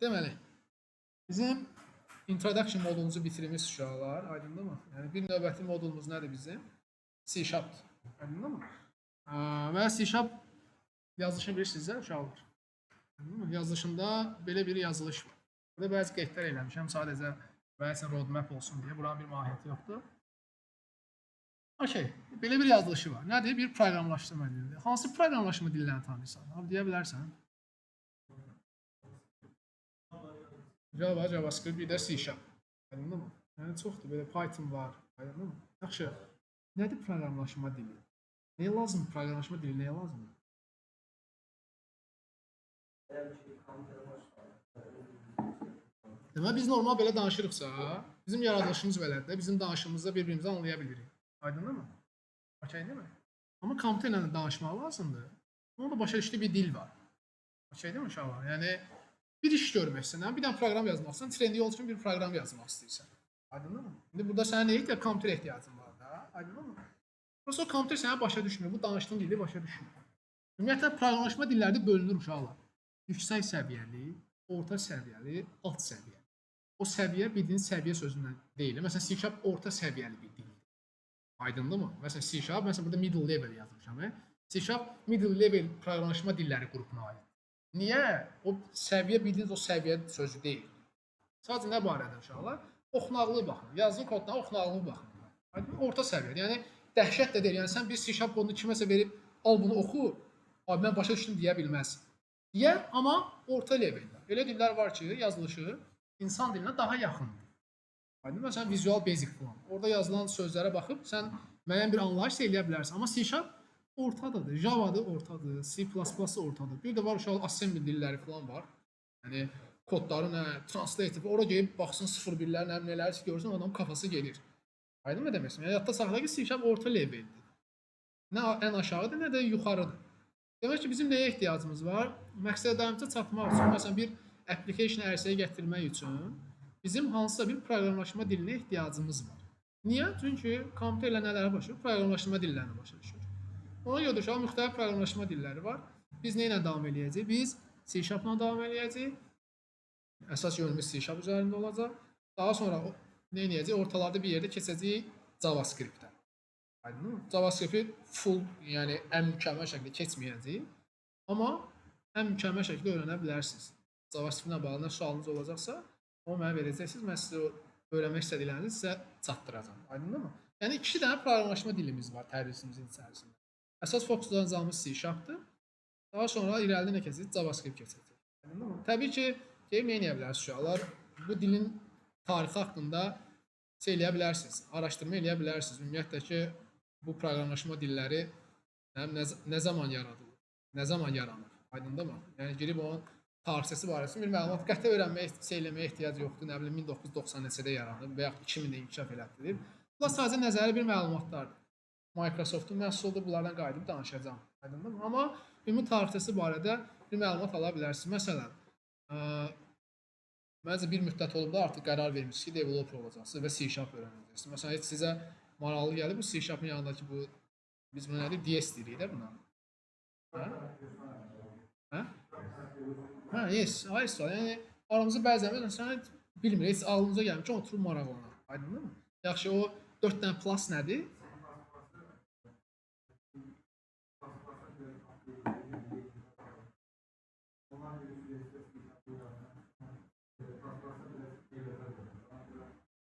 Deməli, bizim introduction modulumuzu bitirmiş uşaqlar, aydındırmı? Yəni bir növbəti modulumuz nədir bizim? C Sharp. Aydındırmı? Və C Sharp yazılışı bilirsiniz uşaqlar. Aydındırmı? Yazılışında belə bir yazılış var. Burada bəzi qeydlər eləmişəm, sadəcə bəzən roadmap olsun deyə. Buranın bir mahiyyəti yoxdur. Okay, belə bir yazılışı var. Nədir? Bir proqramlaşdırma dilidir. Hansı proqramlaşdırma dillərini tanıyırsan? Abi deyə bilərsən? Java, JavaScript, bir də C Sharp. Aydındır mı? Yəni çoxdur. Belə Python var. Aydındır mı? Yaxşı. Nədir proqramlaşma dili? Nəyə lazım proqramlaşma dili? Nəyə lazımdır? Deməli biz normal belə danışırıqsa, bizim yaradılışımız belədir. Bizim danışığımızda bir-birimizi anlaya bilirik. Aydındır mı? Okey değil mi? Amma kompüterlə danışmaq lazımdır. Onun da başa düşdüyü bir dil var. Okey değil mi uşaqlar? Yəni bir iş görmək istəyirsən, bir dənə proqram yazmaq istəyirsən, trendi yol üçün bir proqram yazmaq istəyirsən. Aydındır mı? İndi burada sənə nəyə ehtiyac? Kompüter ehtiyacın var da. Aydındır mı? Prosta o kompüter sənə başa düşmür. Bu danışdığın dili başa düşmür. Ümumiyyətlə proqramlaşma dilləri bölünür uşaqlar. Yüksək səviyyəli, orta səviyyəli, alt səviyyə. O səviyyə bildiyiniz səviyyə sözündən deyil. Məsələn, C# orta səviyyəli bir dildir. Aydındır mı? Məsələn, C#, məsələn burada middle level yazmışam. C# middle level proqramlaşma dilləri qrupuna aid. Niyə? O səviyyə bildiyiniz o səviyyə sözü deyil. Sadəcə nə barədə uşaqlar? Oxunaqlı baxın. Yazılan koddan oxunaqlı baxın. Aydın? Orta səviyyədə. Yəni dəhşət də deyil. Yəni sən bir C# kodunu kiməsə verib, al bunu oxu, abi mən başa düşdüm deyə bilməz. Deyər, amma orta leveldə. Elə dillər var ki, yazılışı insan dilinə daha yaxındır. Aydın? Məsələn, Visual Basic falan. Orada yazılan sözlərə baxıb sən müəyyən bir anlayış eləyə bilərsən. Amma C# ortadadır. Java'dır, ortadır. C++ ortadır. Bir də var uşaq assembly dilləri falan var. Yəni kodları nə, translate, ora gəlib baxsın 0-1-lər, nələr görsün, adamın kafası gedir. Aydın mı demək? Yəni yadda saxla ki, C# orta leveldir. Nə ən aşağıdır, nə də yuxarıdır. Demək ki, bizim nəyə ehtiyacımız var? Məqsədlərimizə çatmaq üçün, məsələn, bir application ərsəyə gətirmək üçün bizim hansısa bir proqramlaşma dilinə ehtiyacımız var. Niyə? Çünki kompüterlə nələrə başa düşür? Proqramlaşma dillərini başa düşür. Ona görə də müxtəlif proqramlaşma dilləri var. Biz nə ilə davam edəcəyik? Biz C# ilə davam edəcəyik. Əsas yönümüz C# üzərində olacaq. Daha sonra nə edəcəyik? Ortalarda bir yerdə keçəcəyik JavaScript-ə. Aydın? JavaScript full, yəni ən mükəmməl şəkildə keçməyəcək. Amma ən mükəmməl şəkildə öyrənə bilərsiniz. JavaScript-lə bağlı nə sualınız olacaqsa, onu mənə verəcəksiniz. Mən sizə öyrənmək istədiklərinizi sizə çatdıracağam. Aydındır mı? Yəni iki dənə proqramlaşma dilimiz var tədrisimizin içərisində. Əsas fokuslanacağımız C#-dır. Daha sonra irəlidə nə keçəcək? JavaScript keçəcək. Aydındır mı? Təbii ki, nə edə bilərsiniz uşaqlar? Bu dilin tarixi haqqında şey eləyə bilərsiniz, araşdırma eləyə bilərsiniz. Ümumiyyətlə ki, bu proqramlaşma dilləri nə zaman yaradılır, nə zaman yaranır, aydındır mı? Yəni girib onun tarixçəsi barəsində bir məlumat qəti öyrənməyə, eləməyə ehtiyac yoxdur. Nə bilim 1990 neçədə yaranıb və ya 2000-də inkişaf elətdirilib. Bunlar sadəcə nəzəri bir məlumatlardır. Microsoftun məhsuludur, bunlardan qayıdıb danışacağam. Aydındır mı? Amma ümumi tarixçəsi barədə bir məlumat ala bilərsiniz. Məsələn, məncə bir müddət olub da artıq qərar vermişsiniz ki, developer olacaqsınız və C# öyrənəcəksiniz. Məsələn, heç sizə maraqlı gəlir bu C#-ın yanındakı bu biz bunu nədir? DS deyirik də buna. Hə? Hə? Hə, yes, hayır. Yəni aramızda bəzən məsələn bilmir, heç ağlınıza gəlmir ki, oturub maraqlanır. Aydındır mı? Yaxşı, o 4 dənə plus nədir?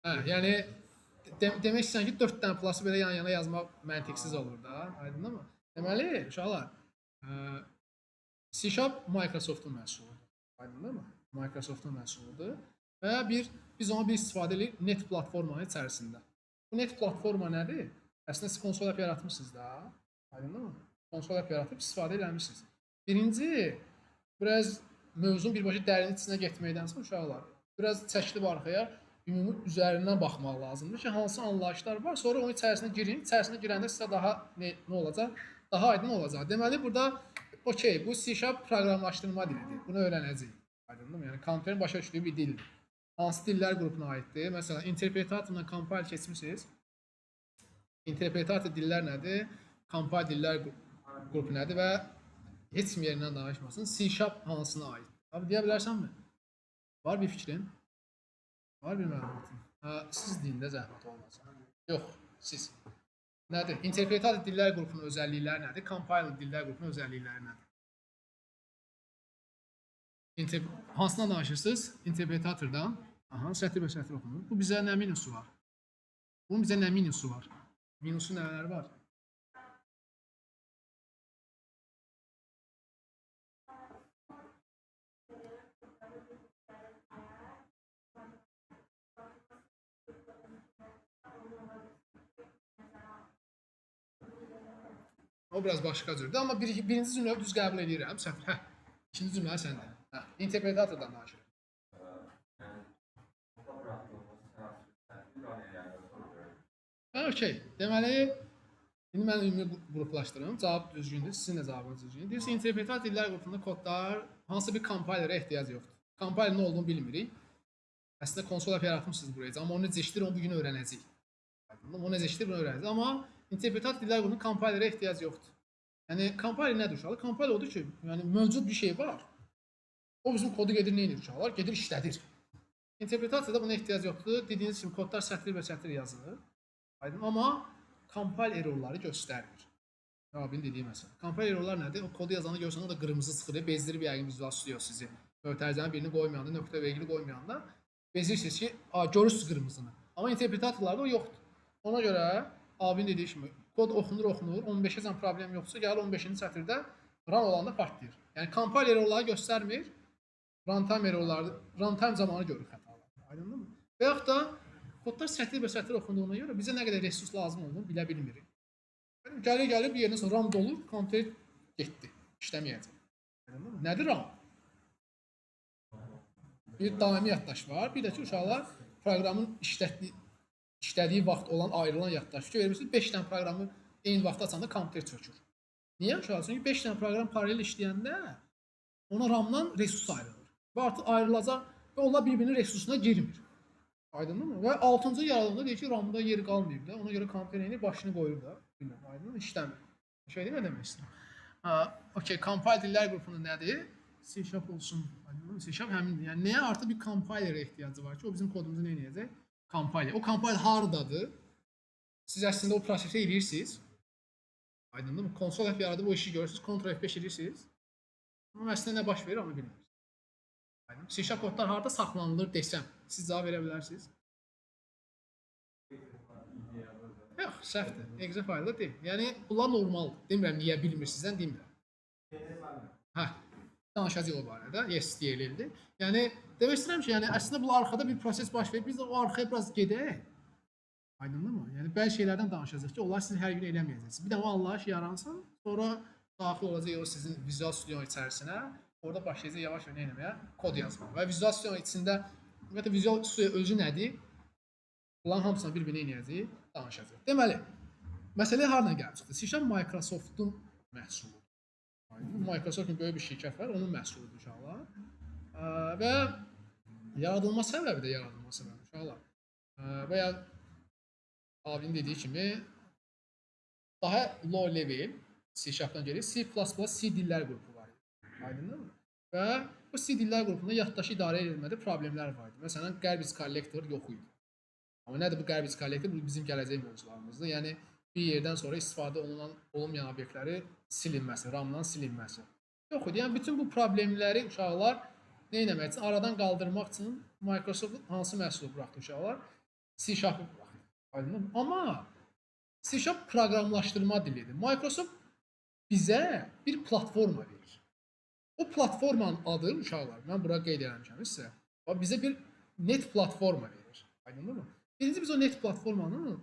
Hə, yəni demək istəyirəm ki, 4 dənə plusu belə yan-yana yazmaq məntiqsiz olur da. Aydındır mı? Deməli, uşaqlar, C# Microsoftun məhsuludur. Aydındır mı? Microsoftun məhsuludur və biz ona bir istifadə edirik net platformanın içərisində. Bu net platforma nədir? Əslində siz konsol app yaratmışsınız da. Aydındır mı? Konsol app yaratıb istifadə eləmişsiniz. Birinci, biraz mövzunun birbaşa dərin içinə getməkdənsə uşaqlar, biraz çəkilib arxaya ümumi üzərindən baxmaq lazımdır ki, hansı anlayışlar var. Sonra onun içərisinə girin. İçərisinə girəndə sizə daha nə olacaq? Daha aydın olacaq. Deməli burada okey, bu C# proqramlaşdırma dilidir. Bunu öyrənəcəyik. Aydındır? Yəni kompüterin başa düşdüyü bir dildir. Hansı dillər qrupuna aiddir? Məsələn, interpretatorla compile keçmisiniz. Interpretator dillər nədir? Compile dillər qrupu nədir və heç kim yerindən danışmasın. C# hansına aiddir? Abi deyə bilərsənmi? Var bir fikrin? Var bir məlumatın? Siz deyin də zəhmət olmasa. Yox, siz. Nədir? Interpretativ dillər qrupunun özəllikləri nədir? Compiler dillər qrupunun özəllikləri nədir? Hansından danışırsınız? Interpretatordan. Aha, sətir və sətir oxunur. Bu bizə nə minusu var? Bunun bizə nə minusu var? Minusu nələr var? O biraz başqa cürdür. Amma birinci cümlə düz qəbul edirəm. Sətir. Hə. İkinci cümlə səndə. Hə. Interpretatordan danışır. Hə, okey. Deməli, indi mən ümumi qruplaşdırım. Cavab düzgündür. Sizin də cavabınız düzgündür. Deyirsə, interpretativ dillər qrupunda kodlar hansı bir kompilerə ehtiyac yoxdur. Kompiler nə olduğunu bilmirik. Əslində konsol app yaratmışsınız buraya. Amma onu necə işləyir, onu bugün öyrənəcəyik. O necə işləyir, bunu öyrənəcəyik. Amma interpretativ dillər qrupunun kompilerə ehtiyac yoxdur. Yəni kompiler nədir uşaqlar? Kompiler odur ki, yəni mövcud bir şey var. O bizim kodu gedir nə edir uşaqlar? Gedir işlədir. İnterpretasiyada buna ehtiyac yoxdur. Dediyiniz kimi kodlar sətir və sətir yazılır. Aydın, amma compile errorları göstərmir. Rabin dediyi məsələ. Compile errorlar nədir? O kodu yazanı görsən o da qırmızı çıxır, bezdirir bir yəqin vizuallaşdırıyor sizi. Mötərizənin birini qoymayanda, nöqtə vergül qoymayanda bezirsiniz ki, görürsünüz qırmızını. Amma interpretatorlarda o yoxdur. Ona görə abin dediyi kimi kod oxunur, 15-ə problem yoxsa gəlir 15-ci sətirdə run olanda partlayır. Yəni compile errorları göstərmir, runtime errorları, runtime zamanı görür xətaları. Aydındır mı? Və yaxud da kodlar sətir və sətir oxunduğuna görə bizə nə qədər resurs lazım olduğunu bilə bilmirik. Gəlir bir yerdən sonra RAM dolur, kontent getdi, işləməyəcək. Aydındır mı? Nədir RAM? Bir daimi yaddaş var, bir də ki uşaqlar proqramın işlədiyi vaxt olan ayrılan yaddaş. Fikir verirsiniz, 5 dənə proqramı eyni vaxtda açanda kompüter çökür. Niyə uşaqlar? Çünki 5 dənə proqram paralel işləyəndə ona RAM-dan resurs ayrılır. Və artıq ayrılacaq və onlar bir-birinin resursuna girmir. Aydındır mı? Və 6-cı yaradanda deyir ki, RAM-da yer qalmayıb da. Ona görə kompüterin başını qoyur da. Bilmirəm, aydındır mı? İşləmir. Şey deyil, nə demək istəyirəm? Okey, compile dillər qrupunda nədir? C# olsun. C# həmindir. Yəni nəyə artıq bir compilerə ehtiyacı var ki, o bizim kodumuzu nə edəcək? Compiler. O compiler hardadır? Siz əslində o prosesi edirsiniz. Aydındır mı? Konsol app yaradıb o işi görürsünüz. Ctrl F5 edirsiniz. Amma əslində nə baş verir, onu bilmirsiniz. Aydın. C# kodlar harda saxlanılır desəm, siz cavab verə bilərsiniz. Yox, səhvdir. Exe faylda deyil. Yəni bunlar normaldır. Demirəm niyə bilmirsizdən demirəm. Hə. Danışacağıq o barədə. Yes deyildi. Yəni demək istəyirəm ki, yəni əslində bu arxada bir proses baş verir. Biz də o arxaya biraz gedək. Aydındır mı? Yəni bəzi şeylərdən danışacağıq ki, onlar sizin hər gün eləməyəcəksiniz. Bir də o anlayış yaransın, sonra daxil olacaq o sizin Visual Studio içərisinə. Orada başlayacaq yavaş-yavaş nə etməyə? Kod yazmağa. Və Visual Studio içində ümumiyyətlə Visual Studio özü nədir? Bunların hamısını bir-birinə edəcəyik, danışacağıq. Deməli, məsələ hardan gəlib çıxdı? C# Microsoftun məhsuludur. Microsoftun böyük bir şirkət var, onun məhsuludur uşaqlar. Və yaradılma səbəbi də uşaqlar. Və ya abinin dediyi kimi daha low level C#dan gəlir, C++ C dillər qrupu var. Aydındır mı? Və bu C dillər qrupunda yaddaşı idarə edilmədə problemlər var idi. Məsələn, garbage collector yox idi. Amma nədir bu garbage collector? Bu bizim gələcək mövzularımızdır. Yəni bir yerdən sonra istifadə olunmayan obyektləri silinməsi, RAM-dan silinməsi. Yox idi. Yəni bütün bu problemləri uşaqlar nə etmək üçün? Aradan qaldırmaq üçün Microsoft hansı məhsulu buraxdı uşaqlar? C# buraxdı. Aydındır mı? Amma C# proqramlaşdırma dilidir. Microsoft bizə bir platforma verir. O platformanın adı uşaqlar, mən bura qeyd eləmişəm sizə. Bizə bir net platforma verir. Aydındır mı? Birinci biz o net platformanın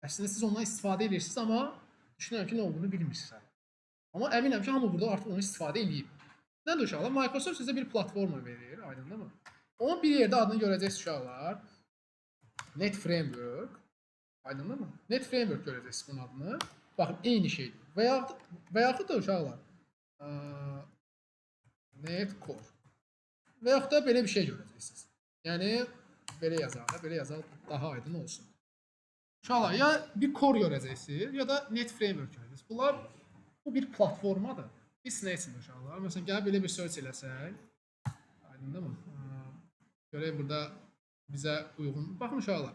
əslində siz ondan istifadə edirsiniz, amma düşünürəm ki, nə olduğunu bilmirsiniz. Amma əminəm ki, hamı burada artıq onu istifadə edib. Nədir uşaqlar? Microsoft sizə bir platforma verir, aydındır mı? Onun bir yerdə adını görəcəksiniz uşaqlar. Net Framework. Aydındır mı? Net Framework görəcəksiniz bunun adını. Baxın, eyni şeydir. Və yaxud da uşaqlar Net Core. Və yaxud da belə bir şey görəcəksiniz. Yəni, belə yazaq daha aydın olsun. Uşaqlar, ya bir core görəcəksiniz, ya da Net Framework görəcəksiniz. Bu bir platformadır. Biz nə üçün uşaqlar? Məsələn, gəlib belə bir search eləsək, aydındır mı? Görək burada bizə uyğun. Baxın uşaqlar.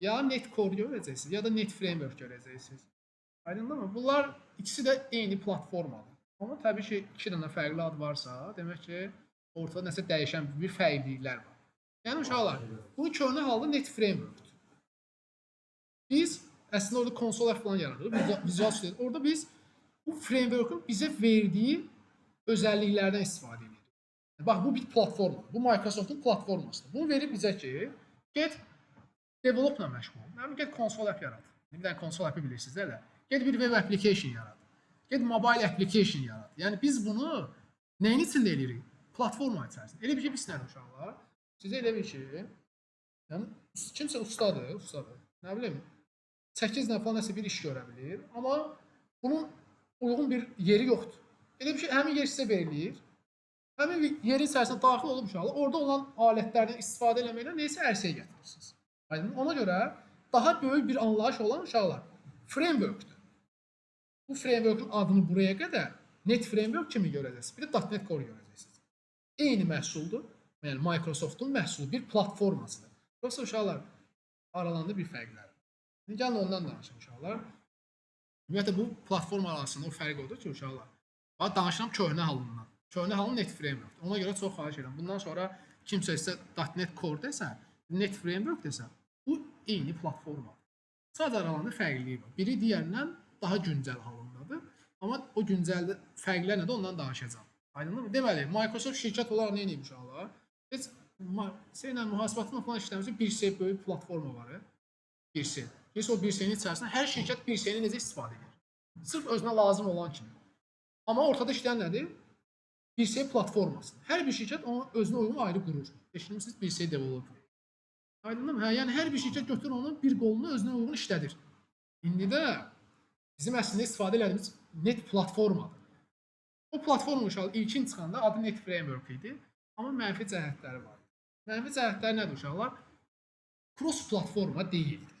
Ya net core görəcəksiniz, ya da net framework görəcəksiniz. Aydındır mı? Bunlar ikisi də eyni platformadır. Amma təbii ki, iki dənə fərqli ad varsa, demək ki, ortada nəsə dəyişən bir fərqliliklər var. Yəni uşaqlar, bunun köhnə halda net frameworkdur. Biz əslində orada konsol falan yaradırıq, Visual Studio. Orada biz bu framework'un bizə verdiyi özəlliklərdən istifadə edirik. Bax, bu bir platforma. Bu Microsoft'un platformasıdır. Bunu verib bizə ki, get developla məşğul ol. Yəni, get konsol app yarat. Bir dənə konsol app'i bilirsiniz elə. Get bir web application yarat. Get mobile application yarat. Yəni, biz bunu nəyin içində eləyirik? Platforma içərisində. Elə bir ki, biz nədir uşaqlar? Sizə elə bir ki, yəni, kimsə ustadır. Nə bilim, 8 nəfər falan nəsə bir iş görə bilir. Amma bunun uyğun bir yeri yoxdur. Elə bir ki, həmin yer sizə verilir. Həmin yerin içərisinə daxil olub uşaqlar, orada olan alətlərdən istifadə eləməklə neysə ərsəyə gətirirsiniz. Ona görə daha böyük bir anlayış olan uşaqlar framework'dur. Bu framework'un adını buraya qədər net framework kimi görəcəksiniz. Bir də .NET Core görəcəksiniz. Eyni məhsuldur. Yəni Microsoft'un məhsulu bir platformasıdır. Yoxsa uşaqlar aralarında bir fərqlər. Gəlin ondan danışaq uşaqlar. Ümumiyyətlə bu platforma arasında o fərq odur ki uşaqlar. Bax danışıram köhnə halından. Köhnə halın net framework. Ona görə çox xahiş edirəm. Bundan sonra kimsə isə .NET Core desə, net framework desə, bu eyni platforma. Sadəcə aralarında fərqlilik var. Biri digərindən daha güncəl halındadır. Amma o güncəl fərqlər nədir ondan danışacağam. Aydındır mı? Deməli, Microsoft şirkət olaraq nə edir uşaqlar? Biz şeylə mühasibatla falan işləmişik. Bir şey böyük platforma var. Bir şey. Biz o bir şeyin içərisində hər şirkət bir şeyini necə istifadə edir? Sırf özünə lazım olan kimi. Amma ortada işləyən nədir? Bir şey platformasıdır. Hər bir şirkət onu özünə uyğun ayrı qurur. Eşitmişsiniz? Bir şey developer. Aydındır mı? Yəni hər bir şirkət götürür onun bir qolunu özünə uyğun işlədir. İndi də bizim əslində istifadə etdiyimiz net platformadır. O platforma uşaqlar ilkin çıxanda adı net framework idi. Amma mənfi cəhətləri var. Mənfi cəhətləri nədir uşaqlar? Cross platforma deyildir.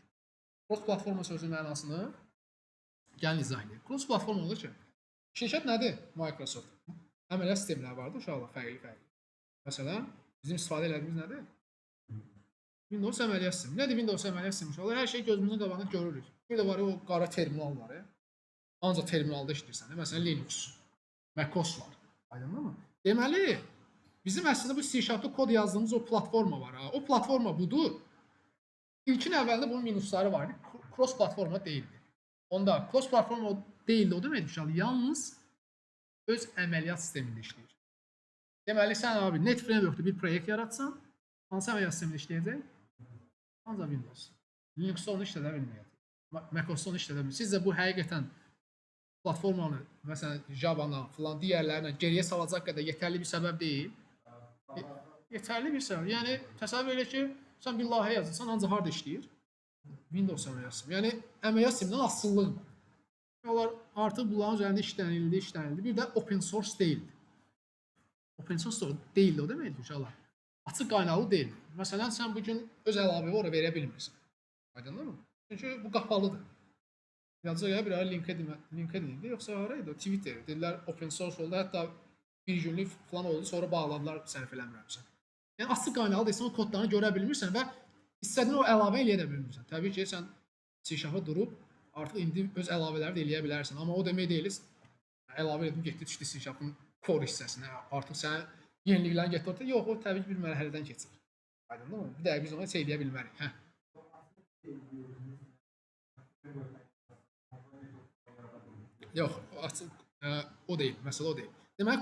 Cross platforma sözünün mənasını gəlin izah edək. Cross platforma olur ki, şirkət nədir? Microsoft. Əməliyyat sistemləri vardır uşaqlar, fərqli. Məsələn, bizim istifadə etdiyimiz nədir? Windows əməliyyat sistemi. Nədir Windows əməliyyat sistemi uşaqlar? Hər şey gözümüzün qabağında görürük. Bir də var o qara terminal var. Ancaq terminalda işləyirsən. Məsələn, Linux, macOS var. Aydındır mı? Deməli, bizim əslində bu C# kod yazdığımız o platforma var. O platforma budur. İlkin əvvəldə bunun minusları vardı. Cross platforma deyildi. Onda cross platforma deyildi. O demək uşaqlar, yalnız öz əməliyyat sistemində işləyir. Deməli, sən abi net framework'da bir proyekt yaratsan, hansı əməliyyat sistemində işləyəcək? Ancaq Windows. Linux'da onu işlədə bilməyəcək. macOS'da onu işlədə bilməyəcək. Sizcə bu həqiqətən platformanı, məsələn, Java-la falan digərlərinə geriyə salacaq qədər yetərli bir səbəb deyil. Yetərli bir səbəb. Yəni, təsəvvür elə ki, sən bir layihə yazırsan, ancaq harada işləyir? Windows əməliyyat sistemi. Yəni, əməliyyat sistemindən asıllıq var. Onlar artıq bunların üzərində işlənildi. Bir də open source deyildi. Open source deyildi, o deməkdir uşaqlar. Açıq qaynaqlı deyildi. Məsələn, sən bugün öz əlavəni ora verə bilmirsən. Aydındır mı? Çünki bu qapalıdır. Yazıca görə bir ara LinkedIn idi, yoxsa haraydı? Twitter. Dedilər open source oldu, hətta bir günlük falan oldu, sonra bağladılar sərf eləmirəmsə. Yəni, açıq qaynaqlı deyilsən, o kodlarını görə bilmirsən və istədiyin o əlavə eləyə də bilmirsən. Təbii ki, sən C# durub, artıq indi öz əlavələri də eləyə bilərsən. Amma o demək deyilir, əlavə edib, getdi, düşdü C#-ın core hissəsinə. Artıq sən yeniliklərini gətirdi. Yox, o təbii ki, bir mərhələdən keçir. Aydındır mı? Bir də biz ona heç eləyə bilmərik. Yox, o deyil, məsələ o deyil. Deməli,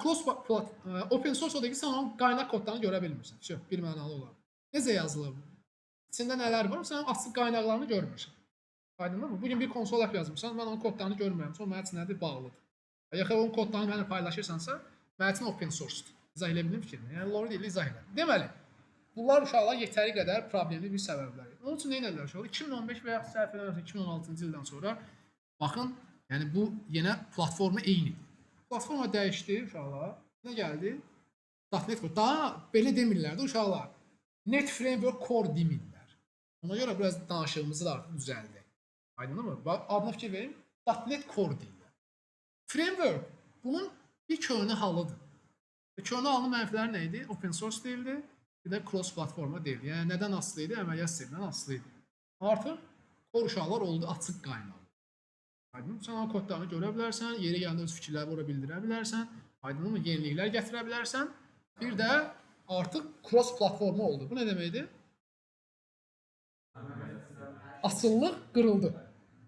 open source o deyil ki, sən onun qaynaq kodlarını görə bilmirsən. Bir mənalı olaraq. Necə yazılıb? İçində nələr var? Sən açıq qaynaqlarını görmürsən. Aydındır mı? Bugün bir konsol app yazmışsan, mən onun kodlarını görmürəm. Sonra mənim üçün nədir? Bağlıdır. Yaxud onun kodlarını mənimlə paylaşırsansa, mənim üçün open source-dur. İzah elə bildim fikrini. Yəni, doğru deyil, izah elə. Deməli, bunlar uşaqlar yetəri qədər problemli bir səbəbləri. Onun üçün nə edirlər uşaqlar? 2015 və ya səhv eləmirəmsə 2016-cı ildən sonra baxın, yəni bu yenə platforma eynidir. Platforma dəyişdi uşaqlar. Nə gəldi? .NET Core. Daha belə demirlər də uşaqlar. Net Framework Core demirlər. Ona görə biraz danışığımızı da artıq düzəldi. Aydındır mı? Adına fikir verin. .NET Core deyirlər. Framework bunun bir köhnə halıdır. Köhnə halının mənfiləri nə idi? Open source deyildi. bir də cross platforma deyil. Yəni nədən asılı idi? Əməliyyat sistemindən asılı idi. Artıq kod uşaqlar oldu açıq qaynağı. Aydın, sən o kodlarını görə bilərsən, yeri gəlində öz fikirləri ora bildirə bilərsən, aydınmı? Yeniliklər gətirə bilərsən. Bir də artıq cross platforma oldu. Bu nə deməkdir? Açıqlıq qırıldı.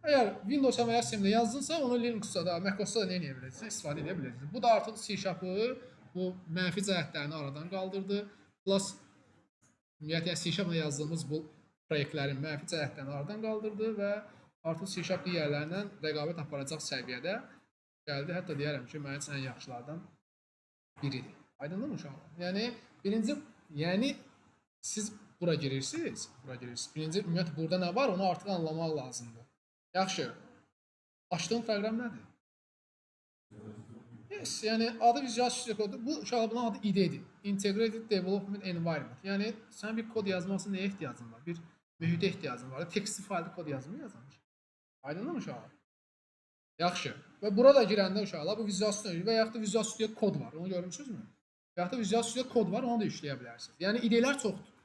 Əgər Windows əməliyyat sistemində yazdınsa, onu Linux'da da, MacOS'da da nə edə biləcəksən? İstifadə edə biləcəksən. Bu da artıq C#'ı bu mənfi cəhətlərini aradan qaldırdı. Plus ümumiyyətlə C#'la yazdığımız bu proyektlərin mənfi cəhətlərini aradan qaldırdı və artıq C# digərlərindən rəqabət aparacaq səviyyədə gəldi. Hətta deyərəm ki, mənim üçün ən yaxşılardan biridir. Aydındır mı uşaqlar? Yəni siz bura girirsiniz. Birinci ümumiyyətlə burada nə var, onu artıq anlamaq lazımdır. Yaxşı. Açdığım proqram nədir? Yes, yəni adı Visual Studio Code. Bu uşaqlar bunun adı IDE-dir. Integrated Development Environment. Yəni sən bir kod yazmaq üçün nəyə ehtiyacın var? Bir mühitə ehtiyacın var. Textli faylda kod yazımı yazılmış. Aydındır mı uşaqlar? Yaxşı. Və burada girəndə uşaqlar bu Visual Studio və yaxud da Visual Studio Code var. Onu görmüsünüzmü? Və yaxud da Visual Studio Code var, onu da işləyə bilərsiniz. Yəni IDE'lər çoxdur.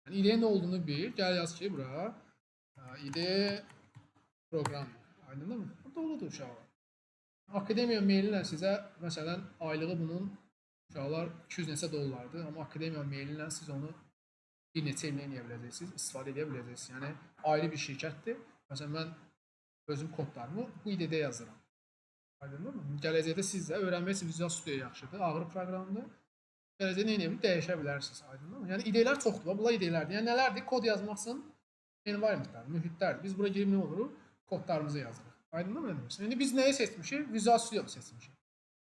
Yəni IDE nə olduğunu bil. Gəl yaz ki, bura IDE proqram. Aydındır mı? Bu doludur uşaqlar. Akademiya maili ilə sizə məsələn aylığı bunun uşaqlar 200 neçə dollardır, amma akademiya maili ilə siz onu bir neçə illə eləyə biləcəksiniz, istifadə edə biləcəksiniz. Yəni ayrı bir şirkətdir. Məsələn mən özüm kodlarımı bu IDE-də yazıram. Aydındır mı? Gələcəkdə siz də öyrənmək üçün Visual Studio yaxşıdır, ağır proqramdır. Gələcəkdə nə edə bilərsiniz? Dəyişə bilərsiniz. Aydındır mı? Yəni IDE'lər çoxdur. Bunlar IDE'lərdir. Yəni nələrdir? Kod yazmaq üçün environmentlər, mühitlərdir. Biz bura girib nə oluruq? Kodlarımızı yazırıq. Aydındır mı? İndi biz nəyi seçmişik? Visual Studio seçmişik.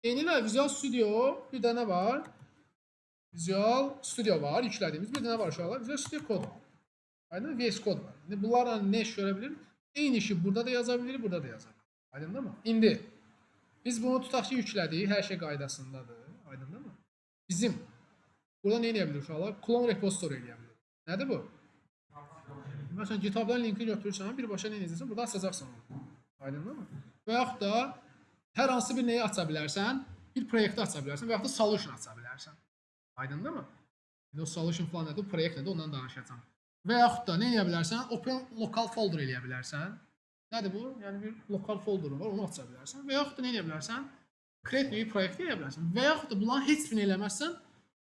Eynilə Visual Studio bir də nə var? Visual Studio var, yüklədiyimiz. Bir də nə var uşaqlar? Visual Studio Code var. Aydın VS Code var. İndi bunlarla nə iş görə bilir? Eyni işi burada da yaza bilir, burada da yaza bilir. Aydındır mı? İndi biz bunu tutaq ki, yüklədik, hər şey qaydasındadır. Aydındır mı? Bizim burada nə edə bilir uşaqlar? Clone repository eləyə bilir. Nədir bu? Məsələn, GitHub-dan linki götürürsən, birbaşa nə edəcəksən? Burada açacaqsan onu. Aydındır mı? Və yaxud da hər hansı bir nəyi aça bilərsən, bir proyekti aça bilərsən və yaxud da solution aça bilərsən. Aydındır mı? O solution falan nədir, proyekt nədir, ondan danışacağam. Və yaxud da nə edə bilərsən? Open local folder eləyə bilərsən. Nədir bu? Yəni bir lokal folderin var, onu aça bilərsən. Və yaxud da nə edə bilərsən? Create new project eləyə bilərsən. Və yaxud da bunların heç birini eləməzsən,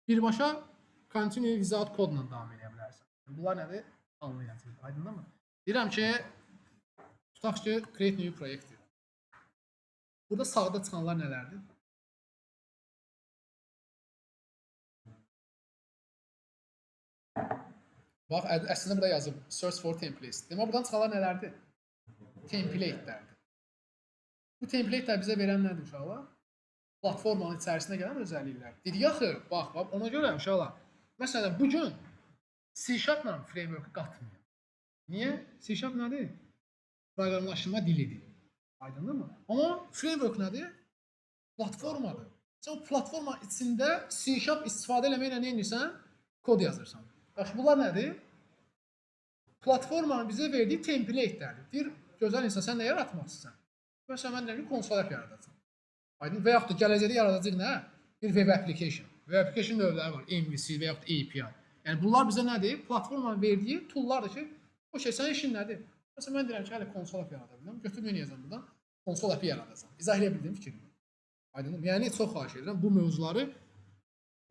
birbaşa continue without code ilə davam edə bilərsən. Bunlar nədir? Anlayacağıq. Aydındır mı? Deyirəm ki, tutaq ki, create new project deyirəm. Burada sağda çıxanlar nələrdir? Bax, əslində burada yazıb search for templates. Demək, buradan çıxanlar nələrdir? Template'lərdir. Bu template'lər bizə verən nədir uşaqlar? Platformanın içərisində gələn özəlliklər. Dedik axı, bax, ona görə uşaqlar. Məsələn, bugün C#-la framework-ı qatmıyor. Niyə? C# nədir? Proqramlaşdırma dilidir. Aydındır mı? Amma framework nədir? Platformadır. Sən o platforma içində C# istifadə eləməklə nə edirsən? Kod yazırsan. Yaxşı, bunlar nədir? Platformanın bizə verdiyi template'lərdir. Deyir, gözəl insan, sən nə yaratmaq istəyirsən? Məsələn, mən deyirəm ki, konsol app yaradacam. Aydın? Və yaxud da gələcəkdə yaradacaq nə? Bir web application. Web application növləri var. MVC və yaxud da API. Yəni, bunlar bizə nədir? Platformanın verdiyi toollardır ki, o şey, sənin işin nədir? Məsələn, mən deyirəm ki, hələ konsol app yarada bilirəm. Götürüb nə edəcəm buradan? Konsol appi yaradacam. İzah edə bildiyim fikrimi. Aydın? Yəni, çox xahiş edirəm bu mövzuları.